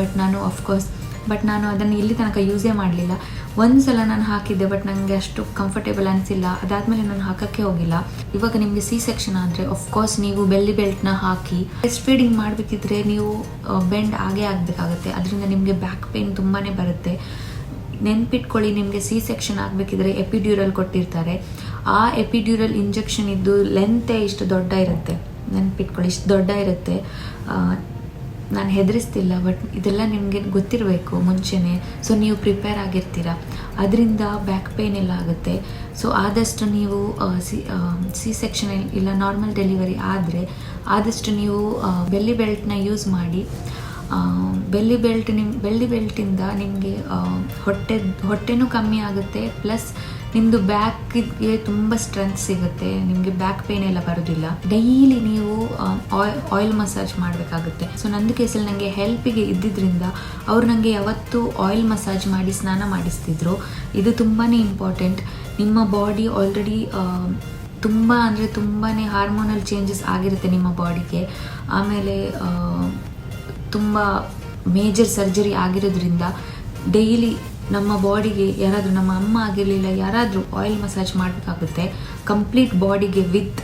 ಬಟ್ ನಾನು ಅದನ್ನು ಇಲ್ಲಿ ತನಕ ಯೂಸೇ ಮಾಡಲಿಲ್ಲ. ಒಂದು ಸಲ ನಾನು ಹಾಕಿದ್ದೆ, ಬಟ್ ನನಗೆ ಅಷ್ಟು ಕಂಫರ್ಟೇಬಲ್ ಅನಿಸಿಲ್ಲ. ಅದಾದಮೇಲೆ ನಾನು ಹಾಕೋಕ್ಕೆ ಹೋಗಿಲ್ಲ. ಇವಾಗ ನಿಮಗೆ C-ಸೆಕ್ಷನ್ ಆದರೆ ಆಫ್ಕೋರ್ಸ್ ನೀವು ಬೆಲ್ಲಿ ಬೆಲ್ಟ್ನ ಹಾಕಿ. ಬ್ರೆಸ್ಟ್ ಫೀಡಿಂಗ್ ಮಾಡಬೇಕಿದ್ರೆ ನೀವು ಬೆಂಡ್ ಆಗಬೇಕಾಗುತ್ತೆ. ಅದರಿಂದ ನಿಮಗೆ ಬ್ಯಾಕ್ ಪೇಯ್ನ್ ತುಂಬಾ ಬರುತ್ತೆ. ನೆನ್ಪಿಟ್ಕೊಳ್ಳಿ, ನಿಮಗೆ C-ಸೆಕ್ಷನ್ ಆಗಬೇಕಿದ್ರೆ ಎಪಿಡ್ಯೂರಲ್ ಕೊಟ್ಟಿರ್ತಾರೆ. ಆ ಎಪಿಡ್ಯೂರಲ್ ಇಂಜೆಕ್ಷನ್ ಇದ್ದು ಲೆಂತೆ ಇಷ್ಟು ದೊಡ್ಡ ಇರುತ್ತೆ. ನೆನ್ಪಿಟ್ಕೊಳ್ಳಿ, ಇಷ್ಟು ದೊಡ್ಡ ಇರುತ್ತೆ. ನಾನು ಹೆದರಿಸ್ತಿಲ್ಲ, ಬಟ್ ಇದೆಲ್ಲ ನಿಮಗೆ ಗೊತ್ತಿರಬೇಕು ಮುಂಚೆನೇ. ಸೊ ನೀವು ಪ್ರಿಪೇರ್ ಆಗಿರ್ತೀರ. ಅದರಿಂದ ಬ್ಯಾಕ್ ಪೇಯ್ನ್ ಎಲ್ಲ ಆಗುತ್ತೆ. ಸೊ ಆದಷ್ಟು ನೀವು C-ಸೆಕ್ಷನ್ ಇಲ್ಲ ನಾರ್ಮಲ್ ಡೆಲಿವರಿ ಆದರೆ ಆದಷ್ಟು ನೀವು ಬೆಲ್ಲಿ ಬೆಲ್ಟ್ನ ಯೂಸ್ ಮಾಡಿ. ಬೆಲ್ಲಿ ಬೆಲ್ಟಿಂದ ನಿಮಗೆ ಹೊಟ್ಟೆನೂ ಕಮ್ಮಿ ಆಗುತ್ತೆ. ಪ್ಲಸ್ ನಿಮ್ಮದು ಬ್ಯಾಕಿಗೆ ತುಂಬ ಸ್ಟ್ರೆಂತ್ ಸಿಗುತ್ತೆ. ನಿಮಗೆ ಬ್ಯಾಕ್ ಪೇಯ್ನ್ ಎಲ್ಲ ಬರೋದಿಲ್ಲ. ಡೈಲಿ ನೀವು ಆಯಿಲ್ ಮಸಾಜ್ ಮಾಡಬೇಕಾಗುತ್ತೆ. ಸೊ ನಂದು ಕೇಸಲ್ಲಿ ನನಗೆ ಹೆಲ್ಪಿಗೆ ಇದ್ದಿದ್ದರಿಂದ ಅವರು ನನಗೆ ಯಾವತ್ತೂ ಆಯಿಲ್ ಮಸಾಜ್ ಮಾಡಿ ಸ್ನಾನ ಮಾಡಿಸ್ತಿದ್ರು. ಇದು ತುಂಬಾ ಇಂಪಾರ್ಟೆಂಟ್. ನಿಮ್ಮ ಬಾಡಿ ಆಲ್ರೆಡಿ ತುಂಬಾ ಹಾರ್ಮೋನಲ್ ಚೇಂಜಸ್ ಆಗಿರುತ್ತೆ ನಿಮ್ಮ ಬಾಡಿಗೆ. ಆಮೇಲೆ ತುಂಬ ಮೇಜರ್ ಸರ್ಜರಿ ಆಗಿರೋದ್ರಿಂದ ಡೈಲಿ ನಮ್ಮ ಬಾಡಿಗೆ ಯಾರಾದರೂ, ನಮ್ಮ ಅಮ್ಮ ಆಗಿರಲಿಲ್ಲ, ಯಾರಾದರೂ ಆಯಿಲ್ ಮಸಾಜ್ ಮಾಡಬೇಕಾಗುತ್ತೆ. ಕಂಪ್ಲೀಟ್ ಬಾಡಿಗೆ with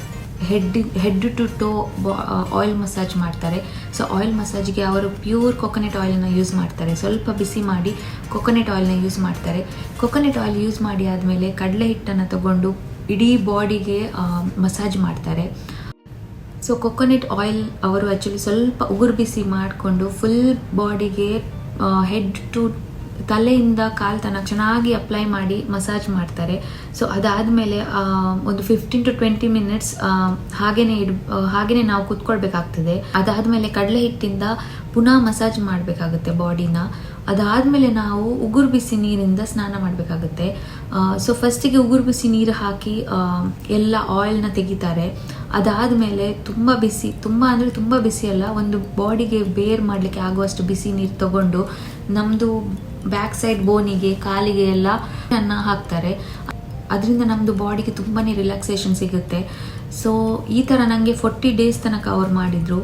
head to toe oil massage ಮಾಡ್ತಾರೆ. ಸೊ ಆಯಿಲ್ ಮಸಾಜ್ಗೆ ಅವರು ಪ್ಯೂರ್ ಕೊಕೊನೆಟ್ ಆಯಿಲ್ನ ಯೂಸ್ ಮಾಡ್ತಾರೆ. ಸ್ವಲ್ಪ ಬಿಸಿ ಮಾಡಿ ಕೊಕೊನೆಟ್ ಆಯಿಲ್ನ ಯೂಸ್ ಮಾಡ್ತಾರೆ. ಕೊಕೊನೆಟ್ ಆಯಿಲ್ ಯೂಸ್ ಮಾಡಿ ಆದಮೇಲೆ ಕಡಲೆ ಹಿಟ್ಟನ್ನು ತಗೊಂಡು ಇಡೀ ಬಾಡಿಗೆ ಮಸಾಜ್ ಮಾಡ್ತಾರೆ. ಸೊ ಕೊಕೊನೆಟ್ ಆಯಿಲ್ ಅವರು ಆ್ಯಕ್ಚುಲಿ ಸ್ವಲ್ಪ ಉಗುರು ಬಿಸಿ ಮಾಡಿಕೊಂಡು ಫುಲ್ ಬಾಡಿಗೆ ಹೆಡ್ ಟು ತಲೆಯಿಂದ ಕಾಲು ತನಕ ಚೆನ್ನಾಗಿ ಅಪ್ಲೈ ಮಾಡಿ ಮಸಾಜ್ ಮಾಡ್ತಾರೆ. ಸೊ ಅದಾದಮೇಲೆ ಒಂದು 15 to 20 ಮಿನಿಟ್ಸ್ ಹಾಗೇನೆ ನಾವು ಕೂತ್ಕೊಳ್ಬೇಕಾಗ್ತದೆ. ಅದಾದಮೇಲೆ ಕಡಲೆ ಹಿಟ್ಟಿಂದ ಪುನಃ ಮಸಾಜ್ ಮಾಡಬೇಕಾಗುತ್ತೆ ಬಾಡಿನ. ಅದಾದಮೇಲೆ ನಾವು ಉಗುರು ಬಿಸಿ ನೀರಿಂದ ಸ್ನಾನ ಮಾಡಬೇಕಾಗುತ್ತೆ. ಸೊ ಫಸ್ಟಿಗೆ ಉಗುರು ಬಿಸಿ ನೀರು ಹಾಕಿ ಎಲ್ಲ ಆಯಿಲ್ನ ತೆಗಿತಾರೆ. ಅದಾದಮೇಲೆ ತುಂಬ ಬಿಸಿ ಅಲ್ಲ, ಒಂದು ಬಾಡಿಗೆ ಬೇರ್ ಮಾಡಲಿಕ್ಕೆ ಆಗುವಷ್ಟು ಬಿಸಿ ನೀರು ತಗೊಂಡು ನಮ್ಮದು ಬ್ಯಾಕ್ ಸೈಡ್ ಬೋನಿಗೆ, ಕಾಲಿಗೆ ಎಲ್ಲ ಹಾಕ್ತಾರೆ. ಅದರಿಂದ ನಮ್ಮದು ಬಾಡಿಗೆ ತುಂಬಾ ರಿಲ್ಯಾಕ್ಸೇಷನ್ ಸಿಗುತ್ತೆ. ಸೊ ಈ ಥರ ನನಗೆ 40 days ತನಕ ಅವ್ರು ಮಾಡಿದರು.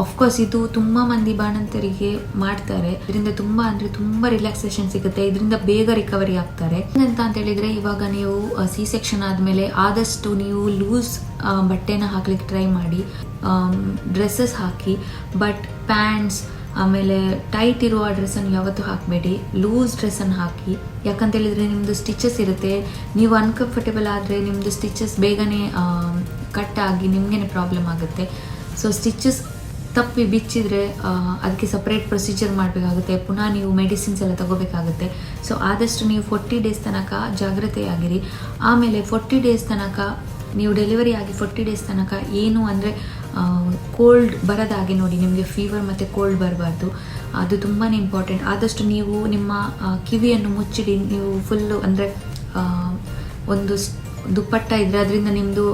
ಆಫ್ಕೋರ್ಸ್ ಇದು ತುಂಬ ಮಂದಿ ಬಾಣಂತರಿಗೆ ಮಾಡ್ತಾರೆ. ಇದರಿಂದ ತುಂಬ ರಿಲ್ಯಾಕ್ಸೇಷನ್ ಸಿಗುತ್ತೆ. ಇದರಿಂದ ಬೇಗ ರಿಕವರಿ ಆಗ್ತಾರೆ. ಅಂತ ಹೇಳಿದರೆ, ಇವಾಗ ನೀವು C-ಸೆಕ್ಷನ್ ಆದಮೇಲೆ ಆದಷ್ಟು ನೀವು ಲೂಸ್ ಬಟ್ಟೆನ ಹಾಕ್ಲಿಕ್ಕೆ ಟ್ರೈ ಮಾಡಿ. ಡ್ರೆಸ್ಸಸ್ ಹಾಕಿ, ಬಟ್ ಪ್ಯಾಂಟ್ಸ್ ಆಮೇಲೆ ಟೈಟ್ ಇರುವ ಡ್ರೆಸ್ಸನ್ನು ಯಾವತ್ತೂ ಹಾಕಬೇಡಿ. ಲೂಸ್ ಡ್ರೆಸ್ಸನ್ನು ಹಾಕಿ. ಯಾಕಂತೇಳಿದರೆ ನಿಮ್ಮದು ಸ್ಟಿಚಸ್ ಇರುತ್ತೆ. ನೀವು ಅನ್ಕಂಫರ್ಟೇಬಲ್ ಆದರೆ ನಿಮ್ಮದು ಸ್ಟಿಚಸ್ ಬೇಗನೆ ಕಟ್ ಆಗಿ ನಿಮಗೇನೆ ಪ್ರಾಬ್ಲಮ್ ಆಗುತ್ತೆ. ಸೊ ಸ್ಟಿಚಸ್ ತಪ್ಪಿ ಬಿಚ್ಚಿದ್ರೆ ಅದಕ್ಕೆ ಸಪ್ರೇಟ್ ಪ್ರೊಸೀಜರ್ ಮಾಡಬೇಕಾಗುತ್ತೆ. ಪುನಃ ನೀವು ಮೆಡಿಸಿನ್ಸ್ ಎಲ್ಲ ತಗೋಬೇಕಾಗುತ್ತೆ. ಸೊ ಆದಷ್ಟು ನೀವು 40 days ತನಕ ಜಾಗ್ರತೆಯಾಗಿರಿ. ಆಮೇಲೆ 40 days ತನಕ ನೀವು ಡೆಲಿವರಿ ಆಗಿ 40 days ತನಕ ಏನು ಅಂದರೆ ಕೋಲ್ಡ್ ಬರೋದಾಗೆ ನೋಡಿ. ನಿಮಗೆ ಫೀವರ್ ಮತ್ತು ಕೋಲ್ಡ್ ಬರಬಾರ್ದು. ಅದು ತುಂಬಾ ಇಂಪಾರ್ಟೆಂಟ್. ಆದಷ್ಟು ನೀವು ನಿಮ್ಮ ಕಿವಿಯನ್ನು ಮುಚ್ಚಿಡಿ. ನೀವು ಫುಲ್ಲು ಅಂದರೆ ಒಂದು ದುಪ್ಪಟ್ಟ ಇದ್ದರೆ ಅದರಿಂದ ನಿಮ್ಮದು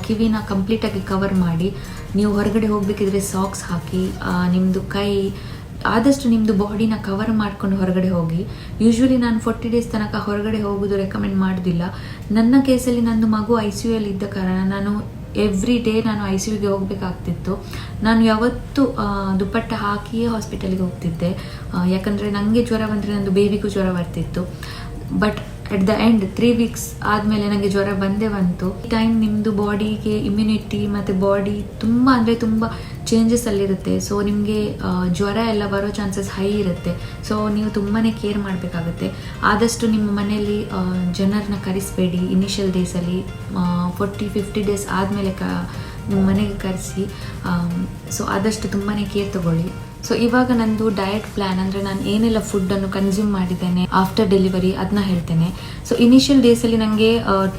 ಕಿವಿನ ಕಂಪ್ಲೀಟಾಗಿ ಕವರ್ ಮಾಡಿ. ನೀವು ಹೊರಗಡೆ ಹೋಗಬೇಕಿದ್ರೆ ಸಾಕ್ಸ್ ಹಾಕಿ. ನಿಮ್ಮದು ಕೈ ಆದಷ್ಟು ನಿಮ್ಮದು ಬಾಡಿನ ಕವರ್ ಮಾಡ್ಕೊಂಡು ಹೊರಗಡೆ ಹೋಗಿ. ಯೂಶ್ವಲಿ ನಾನು 40 days ತನಕ ಹೊರಗಡೆ ಹೋಗೋದು ರೆಕಮೆಂಡ್ ಮಾಡೋದಿಲ್ಲ. ನನ್ನ ಕೇಸಲ್ಲಿ ನಂದು ಮಗು ICU ಇದ್ದ ಕಾರಣ ನಾನು ಎವ್ರಿ ಡೇ ನಾನು ICUಗೆ ಹೋಗಬೇಕಾಗ್ತಿತ್ತು. ನಾನು ಯಾವತ್ತೂ ದುಪ್ಪಟ್ಟ ಹಾಕಿಯೇ ಹಾಸ್ಪಿಟಲ್ಗೆ ಹೋಗ್ತಿದ್ದೆ, ಯಾಕಂದರೆ ನನಗೆ ಜ್ವರ ಬಂದರೆ ನಂದು ಬೇಬಿಗೂ ಜ್ವರ ಬರ್ತಿತ್ತು. But at the end 3 weeks ಆದಮೇಲೆ ನನಗೆ ಜ್ವರ ಬಂದೇ ಬಂತು. ಈ ಟೈಮ್ ನಿಮ್ಮದು ಬಾಡಿಗೆ ಇಮ್ಯುನಿಟಿ ಮತ್ತು ಬಾಡಿ ತುಂಬ ಅಂದರೆ ತುಂಬ ಚೇಂಜಸ್ ಅಲ್ಲಿರುತ್ತೆ. ಸೊ ನಿಮಗೆ ಜ್ವರ ಎಲ್ಲ ಬರೋ ಚಾನ್ಸಸ್ ಹೈ ಇರುತ್ತೆ. ಸೊ ನೀವು ತುಂಬಾ ಕೇರ್ ಮಾಡಬೇಕಾಗುತ್ತೆ. ಆದಷ್ಟು ನಿಮ್ಮ ಮನೆಯಲ್ಲಿ ಜನರನ್ನ ಕರೆಸಬೇಡಿ ಇನಿಷಿಯಲ್ ಡೇಸಲ್ಲಿ. 40-50 ಡೇಸ್ ಆದಮೇಲೆ ನಿಮ್ಮ ಮನೆಗೆ ಕರೆಸಿ. ಸೊ ಆದಷ್ಟು ತುಂಬಾ ಕೇರ್ ತಗೊಳ್ಳಿ. ಸೊ ಇವಾಗ ನಂದು ಡಯಟ್ ಪ್ಲ್ಯಾನ್, ಅಂದರೆ ನಾನು ಏನೆಲ್ಲ ಫುಡ್ಡನ್ನು ಕನ್ಸ್ಯೂಮ್ ಮಾಡಿದ್ದೇನೆ ಆಫ್ಟರ್ ಡೆಲಿವರಿ ಅದನ್ನ ಹೇಳ್ತೇನೆ. ಸೊ ಇನಿಷಿಯಲ್ ಡೇಸಲ್ಲಿ ನನಗೆ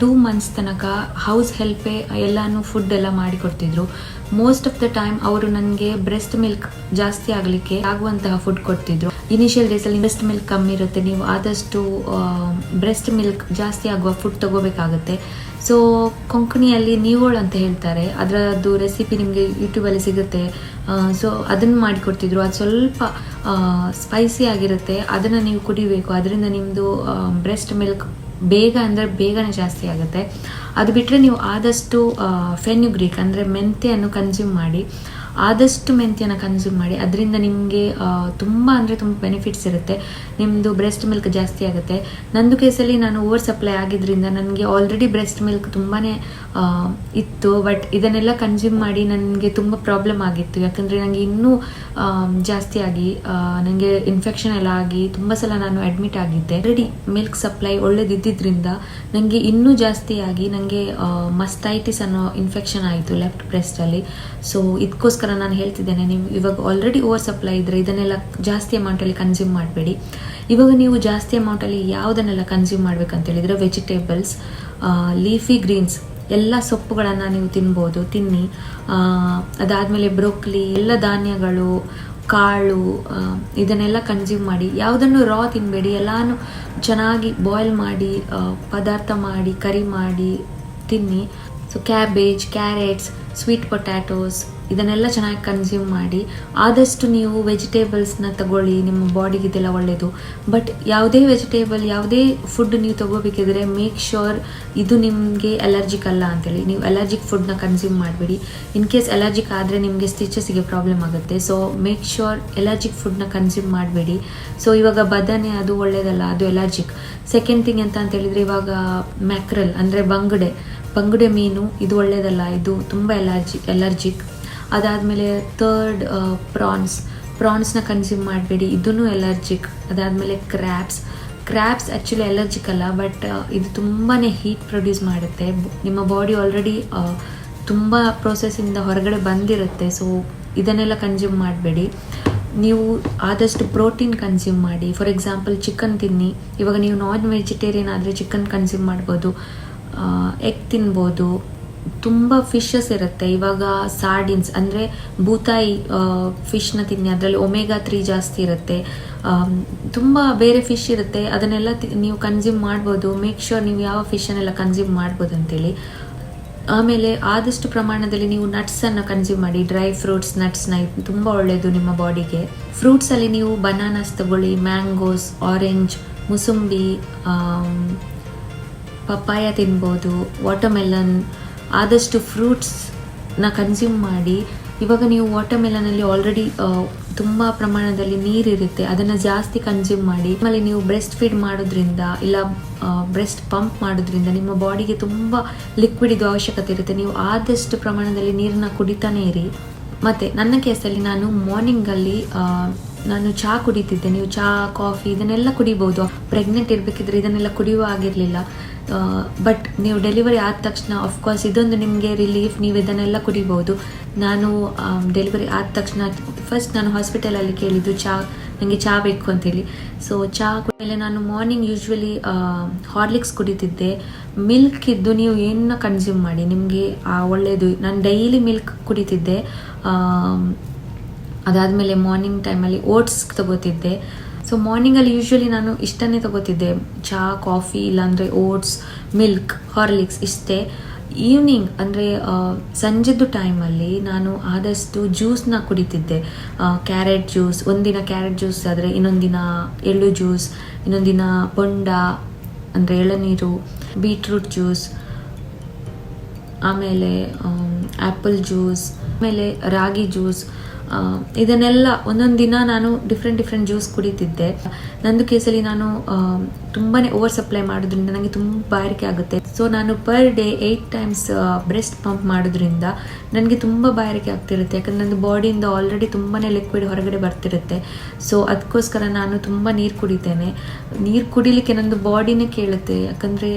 2 ಮಂತ್ಸ್ ತನಕ ಹೌಸ್ ಹೆಲ್ಪೇ ಎಲ್ಲನೂ ಫುಡ್ ಎಲ್ಲ ಮಾಡಿಕೊಡ್ತಿದ್ರು. ಮೋಸ್ಟ್ ಆಫ್ ದ ಟೈಮ್ ಅವರು ನನಗೆ ಬ್ರೆಸ್ಟ್ ಮಿಲ್ಕ್ ಜಾಸ್ತಿ ಆಗಲಿಕ್ಕೆ ಆಗುವಂತಹ ಫುಡ್ ಕೊಡ್ತಿದ್ರು. ಇನಿಷಿಯಲ್ ಡೇಸಲ್ಲಿ ಬ್ರೆಸ್ಟ್ ಮಿಲ್ಕ್ ಕಮ್ಮಿ ಇರುತ್ತೆ, ನೀವು ಆದಷ್ಟು ಬ್ರೆಸ್ಟ್ ಮಿಲ್ಕ್ ಜಾಸ್ತಿ ಆಗುವ ಫುಡ್ ತಗೋಬೇಕಾಗುತ್ತೆ. ಸೊ ಕೊಂಕಣಿಯಲ್ಲಿ ನೀವೋಳು ಅಂತ ಹೇಳ್ತಾರೆ, ಅದರದ್ದು ರೆಸಿಪಿ ನಿಮಗೆ ಯೂಟ್ಯೂಬಲ್ಲಿ ಸಿಗುತ್ತೆ. ಸೊ ಅದನ್ನು ಮಾಡಿಕೊಡ್ತಿದ್ರು. ಅದು ಸ್ವಲ್ಪ ಸ್ಪೈಸಿ ಆಗಿರುತ್ತೆ, ಅದನ್ನು ನೀವು ಕುಡಿಬೇಕು. ಅದರಿಂದ ನಿಮ್ಮದು ಬ್ರೆಸ್ಟ್ ಮಿಲ್ಕ್ ಬೇಗನೆ ಜಾಸ್ತಿ ಆಗುತ್ತೆ. ಅದು ಬಿಟ್ಟರೆ ನೀವು ಆದಷ್ಟು ಫೆನ್ಯುಗ್ರೀಕ್ ಅಂದರೆ ಮೆಂತ್ಯವನ್ನು ಕನ್ಸ್ಯೂಮ್ ಮಾಡಿ. ಆದಷ್ಟು ಮೆಂತ್ಯನ ಕನ್ಸ್ಯೂಮ್ ಮಾಡಿ, ಅದರಿಂದ ನಿಮಗೆ ತುಂಬ ಅಂದರೆ ತುಂಬ ಬೆನಿಫಿಟ್ಸ್ ಇರುತ್ತೆ. ನಿಮ್ಮದು ಬ್ರೆಸ್ಟ್ ಮಿಲ್ಕ್ ಜಾಸ್ತಿ ಆಗುತ್ತೆ. ನಂದು ಕೇಸಲ್ಲಿ ನಾನು ಓವರ್ ಸಪ್ಲೈ ಆಗಿದ್ದರಿಂದ ನನಗೆ ಆಲ್ರೆಡಿ ಬ್ರೆಸ್ಟ್ ಮಿಲ್ಕ್ ತುಂಬಾ ಇತ್ತು. ಬಟ್ ಇದನ್ನೆಲ್ಲ ಕನ್ಸ್ಯೂಮ್ ಮಾಡಿ ನನಗೆ ತುಂಬ ಪ್ರಾಬ್ಲಮ್ ಆಗಿತ್ತು, ಯಾಕಂದರೆ ನನಗೆ ಇನ್ನೂ ಜಾಸ್ತಿ ಆಗಿ ನನಗೆ ಇನ್ಫೆಕ್ಷನ್ ಎಲ್ಲ ಆಗಿ ತುಂಬ ಸಲ ನಾನು ಅಡ್ಮಿಟ್ ಆಗಿದ್ದೆ. ಆಲ್ರೆಡಿ ಮಿಲ್ಕ್ ಸಪ್ಲೈ ಒಳ್ಳೇದಿದ್ದರಿಂದ ನನಗೆ ಇನ್ನೂ ಜಾಸ್ತಿ ಆಗಿ ನನಗೆ ಮಸ್ಟೈಟಿಸ್ ಅನ್ನೋ ಇನ್ಫೆಕ್ಷನ್ ಆಯಿತು ಲೆಫ್ಟ್ ಬ್ರೆಸ್ಟಲ್ಲಿ. ಸೊ ಇದಕ್ಕೋಸ್ಕರ ನಾನು ಹೇಳ್ತಿದ್ದೇನೆ, ನೀವು ಇವಾಗ ಆಲ್ರೆಡಿ ಓವರ್ ಸಪ್ಲೈ ಇದ್ದರೆ ಇದನ್ನೆಲ್ಲ ಜಾಸ್ತಿ ಅಮೌಂಟಲ್ಲಿ ಕನ್ಸ್ಯೂಮ್ ಮಾಡಬೇಡಿ. ಇವಾಗ ನೀವು ಜಾಸ್ತಿ ಅಮೌಂಟಲ್ಲಿ ಯಾವುದನ್ನೆಲ್ಲ ಕನ್ಸ್ಯೂಮ್ ಮಾಡಬೇಕಂತೇಳಿದರೆ ವೆಜಿಟೇಬಲ್ಸ್, ಲೀಫಿ ಗ್ರೀನ್ಸ್ ಎಲ್ಲ ಸೊಪ್ಪುಗಳನ್ನು ನೀವು ತಿನ್ನಿ. ಅದಾದಮೇಲೆ ಬ್ರೋಕ್ಲಿ, ಎಲ್ಲ ಧಾನ್ಯಗಳು, ಕಾಳು, ಇದನ್ನೆಲ್ಲ ಕನ್ಸ್ಯೂಮ್ ಮಾಡಿ. ಯಾವುದನ್ನು ರಾ ತಿನ್ನಬೇಡಿ, ಎಲ್ಲನೂ ಚೆನ್ನಾಗಿ ಬಾಯ್ಲ್ ಮಾಡಿ ಪದಾರ್ಥ ಮಾಡಿ ಕರಿ ಮಾಡಿ ತಿನ್ನಿ. So cabbage, carrots, sweet potatoes ಇದನ್ನೆಲ್ಲ ಚೆನ್ನಾಗಿ ಕನ್ಸ್ಯೂಮ್ ಮಾಡಿ. ಆದಷ್ಟು ನೀವು ವೆಜಿಟೇಬಲ್ಸ್ನ ತಗೊಳ್ಳಿ, ನಿಮ್ಮ ಬಾಡಿಗೆ ಇದೆಲ್ಲ ಒಳ್ಳೆಯದು. ಬಟ್ ಯಾವುದೇ ವೆಜಿಟೇಬಲ್, ಯಾವುದೇ ಫುಡ್ ನೀವು ತಗೋಬೇಕಿದ್ರೆ ಮೇಕ್ ಶ್ಯೂರ್ ಇದು ನಿಮಗೆ ಅಲರ್ಜಿಕ್ ಅಲ್ಲ ಅಂತೇಳಿ. ನೀವು ಅಲರ್ಜಿಕ್ ಫುಡ್ನ ಕನ್ಸ್ಯೂಮ್ ಮಾಡಬೇಡಿ. ಇನ್ ಕೇಸ್ ಅಲರ್ಜಿಕ್ ಆದರೆ ನಿಮಗೆ ಸ್ಟಿಚಸ್ಸಿಗೆ ಪ್ರಾಬ್ಲಮ್ ಆಗುತ್ತೆ. ಸೊ ಮೇಕ್ ಶ್ಯೂರ್ ಅಲರ್ಜಿಕ್ ಫುಡ್ನ ಕನ್ಸ್ಯೂಮ್ ಮಾಡಬೇಡಿ. ಸೊ ಇವಾಗ ಬದನೆ ಅದು ಒಳ್ಳೆಯದಲ್ಲ, ಅದು ಅಲರ್ಜಿಕ್. ಸೆಕೆಂಡ್ ಥಿಂಗ್ ಅಂತ ಹೇಳಿದರೆ ಇವಾಗ ಮ್ಯಾಕ್ರಲ್ ಅಂದರೆ ಬಂಗುಡೆ ಮೀನು, ಇದು ಒಳ್ಳೆಯದಲ್ಲ, ಇದು ತುಂಬ ಅಲರ್ಜಿಕ್. ಅದಾದಮೇಲೆ ಥರ್ಡ್ ಪ್ರಾನ್ಸ್ನ ಕನ್ಸ್ಯೂಮ್ ಮಾಡಬೇಡಿ, ಇದೂ ಅಲರ್ಜಿಕ್. ಅದಾದಮೇಲೆ ಕ್ರ್ಯಾಬ್ಸ್ ಆ್ಯಕ್ಚುಲಿ ಅಲರ್ಜಿಕ್ ಅಲ್ಲ, ಬಟ್ ಇದು ತುಂಬಾ ಹೀಟ್ ಪ್ರೊಡ್ಯೂಸ್ ಮಾಡುತ್ತೆ. ನಿಮ್ಮ ಬಾಡಿ ಆಲ್ರೆಡಿ ತುಂಬ ಪ್ರೋಸೆಸ್ಸಿಂದ ಹೊರಗಡೆ ಬಂದಿರುತ್ತೆ. ಸೊ ಇದನ್ನೆಲ್ಲ ಕನ್ಸ್ಯೂಮ್ ಮಾಡಬೇಡಿ. ನೀವು ಆದಷ್ಟು ಪ್ರೋಟೀನ್ ಕನ್ಸ್ಯೂಮ್ ಮಾಡಿ. ಫಾರ್ ಎಕ್ಸಾಂಪಲ್ ಚಿಕನ್ ತಿನ್ನಿ. ಇವಾಗ ನೀವು ನಾನ್ ವೆಜಿಟೇರಿಯನ್ ಆದರೆ ಚಿಕನ್ ಕನ್ಸ್ಯೂಮ್ ಮಾಡ್ಬೋದು, ಎಗ್ ತಿನ್ಬೋದು. ತುಂಬ ಫಿಶಸ್ ಇರುತ್ತೆ. ಇವಾಗ ಸಾರ್ಡಿನ್ಸ್ ಅಂದರೆ ಬೂತಾಯಿ ಫಿಶ್ನ ತಿನ್ನಿ, ಅದರಲ್ಲಿ ಒಮೆಗಾ 3 ಜಾಸ್ತಿ ಇರುತ್ತೆ. ತುಂಬ ಬೇರೆ ಫಿಶ್ ಇರುತ್ತೆ, ಅದನ್ನೆಲ್ಲ ನೀವು ಕನ್ಸ್ಯೂಮ್ ಮಾಡ್ಬೋದು. ಮೇಕ್ ಶ್ಯೂರ್ ನೀವು ಯಾವ ಫಿಶನ್ನೆಲ್ಲ ಕನ್ಸ್ಯೂಮ್ ಮಾಡ್ಬೋದು ಅಂತೇಳಿ. ಆಮೇಲೆ ಆದಷ್ಟು ಪ್ರಮಾಣದಲ್ಲಿ ನೀವು ನಟ್ಸನ್ನು ಕನ್ಸ್ಯೂಮ್ ಮಾಡಿ, ಡ್ರೈ ಫ್ರೂಟ್ಸ್, ನಟ್ಸ್ನ. ಇದು ತುಂಬ ಒಳ್ಳೆಯದು ನಿಮ್ಮ ಬಾಡಿಗೆ. ಫ್ರೂಟ್ಸಲ್ಲಿ ನೀವು ಬನಾನಾಸ್ ತಗೊಳ್ಳಿ, ಮ್ಯಾಂಗೋಸ್, ಆರೆಂಜ್, ಮುಸುಂಬಿ, ಪಪ್ಪಾಯ ತಿನ್ಬೋದು, ವಾಟರ್ಮೆಲನ್. ಆದಷ್ಟು ಫ್ರೂಟ್ಸ್ನ ಕನ್ಸ್ಯೂಮ್ ಮಾಡಿ. ಇವಾಗ ನೀವು ವಾಟರ್ಮೆಲನಲ್ಲಿ ಆಲ್ರೆಡಿ ತುಂಬ ಪ್ರಮಾಣದಲ್ಲಿ ನೀರಿರುತ್ತೆ, ಅದನ್ನು ಜಾಸ್ತಿ ಕನ್ಸ್ಯೂಮ್ ಮಾಡಿ. ಆಮೇಲೆ ನೀವು ಬ್ರೆಸ್ಟ್ ಫೀಡ್ ಮಾಡೋದ್ರಿಂದ ಇಲ್ಲ ಬ್ರೆಸ್ಟ್ ಪಂಪ್ ಮಾಡೋದ್ರಿಂದ ನಿಮ್ಮ ಬಾಡಿಗೆ ತುಂಬ ಲಿಕ್ವಿಡ್ ಅವಶ್ಯಕತೆ ಇರುತ್ತೆ. ನೀವು ಆದಷ್ಟು ಪ್ರಮಾಣದಲ್ಲಿ ನೀರನ್ನ ಕುಡಿತಾನೇ ಇರಿ. ಮತ್ತು ನನ್ನ ಕೇಸಲ್ಲಿ ನಾನು ಮಾರ್ನಿಂಗಲ್ಲಿ ನಾನು ಚಹಾ ಕುಡಿತಿದ್ದೆ. ನೀವು ಚಹಾ, ಕಾಫಿ ಇದನ್ನೆಲ್ಲ ಕುಡಿಬೋದು. ಪ್ರೆಗ್ನೆಂಟ್ ಇರಬೇಕಿದ್ರೆ ಇದನ್ನೆಲ್ಲ ಕುಡಿಯುವ ಆಗಿರಲಿಲ್ಲ. ಬಟ್ ನೀವು ಡೆಲಿವರಿ ಆದ ತಕ್ಷಣ ಆಫ್ಕೋರ್ಸ್ ಇದೊಂದು ನಿಮಗೆ ರಿಲೀಫ್, ನೀವು ಇದನ್ನೆಲ್ಲ ಕುಡಿಬೋದು. ನಾನು ಡೆಲಿವರಿ ಆದ ತಕ್ಷಣ ಫಸ್ಟ್ ನಾನು ಹಾಸ್ಪಿಟಲಲ್ಲಿ ಕೇಳಿದ್ದು ನನಗೆ ಚಹಾ ಬೇಕು ಅಂತೇಳಿ. ಸೊ ಚಹಾ ಮೇಲೆ ನಾನು ಮಾರ್ನಿಂಗ್ ಯೂಶ್ವಲಿ ಹಾರ್ಲಿಕ್ಸ್ ಕುಡಿತಿದ್ದೆ. ಮಿಲ್ಕ್ ಇದ್ದು ನೀವು ಏನನ್ನ ಕನ್ಸ್ಯೂಮ್ ಮಾಡಿ, ನಿಮಗೆ ಒಳ್ಳೆಯದು. ನಾನು ಡೈಲಿ ಮಿಲ್ಕ್ ಕುಡಿತಿದ್ದೆ. ಅದಾದಮೇಲೆ ಮಾರ್ನಿಂಗ್ ಟೈಮಲ್ಲಿ ಓಟ್ಸ್ ತಗೋತಿದ್ದೆ. ಸೊ ಮಾರ್ನಿಂಗಲ್ಲಿ ಯೂಶ್ವಲಿ ನಾನು ಇಷ್ಟನ್ನೇ ತಗೋತಿದ್ದೆ, ಚಹಾ, ಕಾಫಿ, ಇಲ್ಲಾಂದರೆ ಓಟ್ಸ್, ಮಿಲ್ಕ್, ಹಾರ್ಲಿಕ್ಸ್ ಇಷ್ಟೇ. ಈವ್ನಿಂಗ್ ಅಂದರೆ ಸಂಜೆದ್ದು ಟೈಮಲ್ಲಿ ನಾನು ಆದಷ್ಟು ಜ್ಯೂಸ್ನ ಕುಡಿತಿದ್ದೆ. ಕ್ಯಾರೆಟ್ ಜ್ಯೂಸ್, ಒಂದಿನ ಕ್ಯಾರೆಟ್ ಜ್ಯೂಸ್ ಆದರೆ ಇನ್ನೊಂದಿನ ಎಳ್ಳು ಜ್ಯೂಸ್, ಇನ್ನೊಂದಿನ ಬೊಂಡ ಅಂದರೆ ಎಳನೀರು, ಬೀಟ್ರೂಟ್ ಜ್ಯೂಸ್, ಆಮೇಲೆ ಆ್ಯಪಲ್ ಜ್ಯೂಸ್, ಆಮೇಲೆ ರಾಗಿ ಜ್ಯೂಸ್, ಇದನ್ನೆಲ್ಲ ಒಂದೊಂದು ದಿನ ನಾನು ಡಿಫ್ರೆಂಟ್ ಜ್ಯೂಸ್ ಕುಡಿತಿದ್ದೆ. ನಂದು ಕೇಸಲ್ಲಿ ನಾನು ತುಂಬಾ ಓವರ್ ಸಪ್ಲೈ ಮಾಡೋದ್ರಿಂದ ನನಗೆ ತುಂಬ ಬಾಯಾರಿಕೆ ಆಗುತ್ತೆ. ಸೊ ನಾನು per day 8 times breast pump ಮಾಡೋದ್ರಿಂದ ನನಗೆ ತುಂಬ ಬಾಯಾರಿಕೆ ಆಗ್ತಿರುತ್ತೆ. ಯಾಕಂದರೆ ನನ್ನ ಬಾಡಿಯಿಂದ ಆಲ್ರೆಡಿ ತುಂಬಾ ಲಿಕ್ವಿಡ್ ಹೊರಗಡೆ ಬರ್ತಿರುತ್ತೆ. ಸೊ ಅದಕ್ಕೋಸ್ಕರ ನಾನು ತುಂಬ ನೀರು ಕುಡಿತೇನೆ. ನೀರು ಕುಡಿಲಿಕ್ಕೆ ನಂದು ಬಾಡಿನೇ ಕೇಳುತ್ತೆ, ಯಾಕಂದರೆ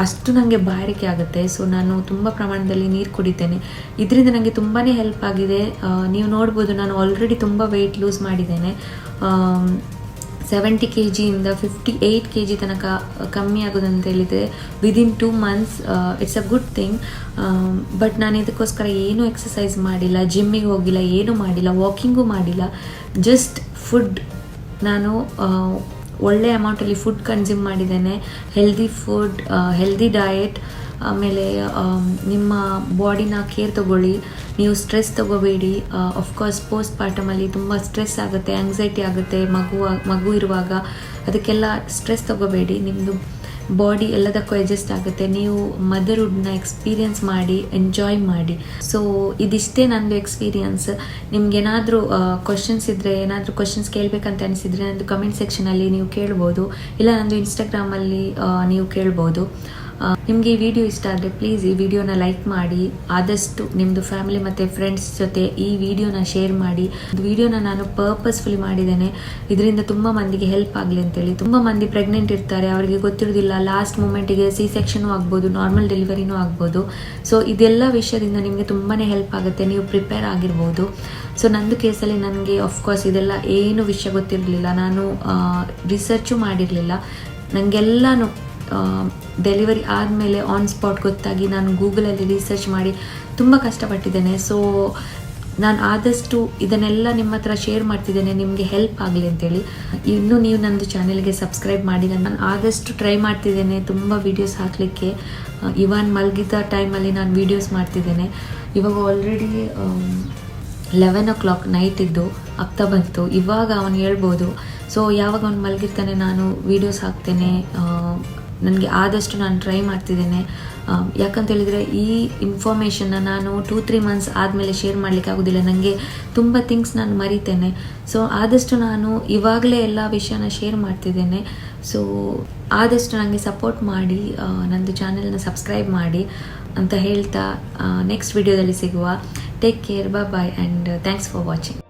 ಅಷ್ಟು ನನಗೆ ಬಾಯಾರಿಕೆ ಆಗುತ್ತೆ. ಸೊ ನಾನು ತುಂಬ ಪ್ರಮಾಣದಲ್ಲಿ ನೀರು ಕುಡಿತೇನೆ. ಇದರಿಂದ ನನಗೆ ತುಂಬಾ ಹೆಲ್ಪ್ ಆಗಿದೆ. ನೀವು ನೋಡ್ಬೋದು, ನಾನು ಆಲ್ರೆಡಿ ತುಂಬ ವೆಯ್ಟ್ ಲೂಸ್ ಮಾಡಿದ್ದೇನೆ. 70 kg ಇಂದ 58 kg ತನಕ ಕಮ್ಮಿ ಆಗೋದಂತ ಹೇಳಿದರೆ within 2 months. It's a good thing. But ನಾನು ಇದಕ್ಕೋಸ್ಕರ ಏನೂ ಎಕ್ಸಸೈಸ್ ಮಾಡಿಲ್ಲ, ಜಿಮ್ಮಿಗೆ ಹೋಗಿಲ್ಲ, ಏನೂ ಮಾಡಿಲ್ಲ, ವಾಕಿಂಗೂ ಮಾಡಿಲ್ಲ. ಜಸ್ಟ್ ಫುಡ್, ನಾನು ಒಳ್ಳೆ ಅಮೌಂಟಲ್ಲಿ ಫುಡ್ ಕನ್ಸ್ಯೂಮ್ ಮಾಡಿದ್ದೇನೆ. Healthy food, healthy diet. ಆಮೇಲೆ ನಿಮ್ಮ ಬಾಡಿನ ಕೇರ್ ತಗೊಳ್ಳಿ. ನೀವು ಸ್ಟ್ರೆಸ್ ತಗೋಬೇಡಿ. ಆಫ್ಕೋರ್ಸ್ ಪೋಸ್ಟ್ ಪಾರ್ಟಮಲ್ಲಿ ತುಂಬ ಸ್ಟ್ರೆಸ್ ಆಗುತ್ತೆ, ಆಂಗ್ಸೈಟಿ ಆಗುತ್ತೆ ಮಗು ಇರುವಾಗ. ಅದಕ್ಕೆಲ್ಲ ಸ್ಟ್ರೆಸ್ ತಗೋಬೇಡಿ. ನಿಮ್ಮದು ಬಾಡಿ ಎಲ್ಲದಕ್ಕೂ ಅಡ್ಜಸ್ಟ್ ಆಗುತ್ತೆ. ನೀವು ಮದರ್ಹುಡ್ನ ಎಕ್ಸ್ಪೀರಿಯನ್ಸ್ ಮಾಡಿ, ಎಂಜಾಯ್ ಮಾಡಿ. ಸೊ ಇದಿಷ್ಟೇ ನಂದು ಎಕ್ಸ್ಪೀರಿಯನ್ಸ್. ನಿಮ್ಗೇನಾದರೂ ಕ್ವಶನ್ಸ್ ಇದ್ದರೆ, ಏನಾದರೂ ಕ್ವಶನ್ಸ್ ಕೇಳಬೇಕಂತ ಅನಿಸಿದರೆ ನಂದು ಕಮೆಂಟ್ ಸೆಕ್ಷನಲ್ಲಿ ನೀವು ಕೇಳ್ಬೋದು, ಇಲ್ಲ ನಂದು ಇನ್ಸ್ಟಾಗ್ರಾಮಲ್ಲಿ ನೀವು ಕೇಳ್ಬೋದು. ನಿಮಗೆ ಈ ವಿಡಿಯೋ ಇಷ್ಟ ಆದರೆ ಪ್ಲೀಸ್ ಈ ವಿಡಿಯೋನ ಲೈಕ್ ಮಾಡಿ. ಆದಷ್ಟು ನಿಮ್ಮದು ಫ್ಯಾಮಿಲಿ ಮತ್ತು ಫ್ರೆಂಡ್ಸ್ ಜೊತೆ ಈ ವಿಡಿಯೋನ ಶೇರ್ ಮಾಡಿ. ವಿಡಿಯೋನ ನಾನು ಪರ್ಪಸ್ಫುಲಿ ಮಾಡಿದ್ದೇನೆ, ಇದರಿಂದ ತುಂಬ ಮಂದಿಗೆ ಹೆಲ್ಪ್ ಆಗಲಿ ಅಂತೇಳಿ. ತುಂಬ ಮಂದಿ ಪ್ರೆಗ್ನೆಂಟ್ ಇರ್ತಾರೆ, ಅವರಿಗೆ ಗೊತ್ತಿರೋದಿಲ್ಲ. ಲಾಸ್ಟ್ ಮೂಮೆಂಟಿಗೆ C-sectionನೂ ಆಗ್ಬೋದು, ನಾರ್ಮಲ್ ಡೆಲಿವರಿನೂ ಆಗ್ಬೋದು. ಸೊ ಇದೆಲ್ಲ ವಿಷಯದಿಂದ ನಿಮಗೆ ತುಂಬಾ ಹೆಲ್ಪ್ ಆಗುತ್ತೆ, ನೀವು ಪ್ರಿಪೇರ್ ಆಗಿರ್ಬೋದು. ಸೊ ನಂದು ಕೇಸಲ್ಲಿ ನನಗೆ ಆಫ್ಕೋರ್ಸ್ ಇದೆಲ್ಲ ಏನು ವಿಷಯ ಗೊತ್ತಿರಲಿಲ್ಲ, ನಾನು ರಿಸರ್ಚು ಮಾಡಿರಲಿಲ್ಲ. ನನಗೆಲ್ಲನೂ ಡೆಲಿವರಿ ಆದಮೇಲೆ ಆನ್ ಸ್ಪಾಟ್ ಗೊತ್ತಾಗಿ ನಾನು ಗೂಗಲಲ್ಲಿ ರಿಸರ್ಚ್ ಮಾಡಿ ತುಂಬ ಕಷ್ಟಪಟ್ಟಿದ್ದೇನೆ. ಸೊ ನಾನು ಆದಷ್ಟು ಇದನ್ನೆಲ್ಲ ನಿಮ್ಮ ಹತ್ರ ಶೇರ್ ಮಾಡ್ತಿದ್ದೇನೆ, ನಿಮಗೆ ಹೆಲ್ಪ್ ಆಗಲಿ ಅಂತೇಳಿ. ಇನ್ನೂ ನೀವು ನನ್ನದು ಚಾನೆಲ್ಗೆ ಸಬ್ಸ್ಕ್ರೈಬ್ ಮಾಡಿಲ್ಲ. ನಾನು ಆದಷ್ಟು ಟ್ರೈ ಮಾಡ್ತಿದ್ದೇನೆ ತುಂಬ ವೀಡಿಯೋಸ್ ಹಾಕಲಿಕ್ಕೆ. ಇವನ್ ಮಲಗಿದ ಟೈಮಲ್ಲಿ ನಾನು ವೀಡಿಯೋಸ್ ಮಾಡ್ತಿದ್ದೇನೆ. ಇವಾಗ ಆಲ್ರೆಡಿ 11 o'clock ನೈಟ್ ಇದ್ದು ಆಗ್ತಾ ಬಂತು. ಇವಾಗ ಅವನು ಹೇಳ್ಬೋದು. ಸೊ ಯಾವಾಗ ಅವನು ಮಲಗಿರ್ತಾನೆ ನಾನು ವೀಡಿಯೋಸ್ ಹಾಕ್ತೇನೆ. ನನಗೆ ಆದಷ್ಟು ನಾನು ಟ್ರೈ ಮಾಡ್ತಿದ್ದೇನೆ. ಯಾಕಂತ ಹೇಳಿದರೆ ಈ ಇನ್ಫಾರ್ಮೇಷನ್ನ ನಾನು 2-3 months ಆದಮೇಲೆ ಶೇರ್ ಮಾಡಲಿಕ್ಕೆ ಆಗೋದಿಲ್ಲ. ನನಗೆ ತುಂಬ ಥಿಂಗ್ಸ್ ನಾನು ಮರಿತೇನೆ. ಸೊ ಆದಷ್ಟು ನಾನು ಇವಾಗಲೇ ಎಲ್ಲ ವಿಷಯನ ಶೇರ್ ಮಾಡ್ತಿದ್ದೇನೆ. ಸೊ ಆದಷ್ಟು ನನಗೆ ಸಪೋರ್ಟ್ ಮಾಡಿ, ನನ್ನದು ಚಾನೆಲ್ನ ಸಬ್ಸ್ಕ್ರೈಬ್ ಮಾಡಿ ಅಂತ ಹೇಳ್ತಾ ನೆಕ್ಸ್ಟ್ ವಿಡಿಯೋದಲ್ಲಿ ಸಿಗುವ. Take care, bye and thanks for watching.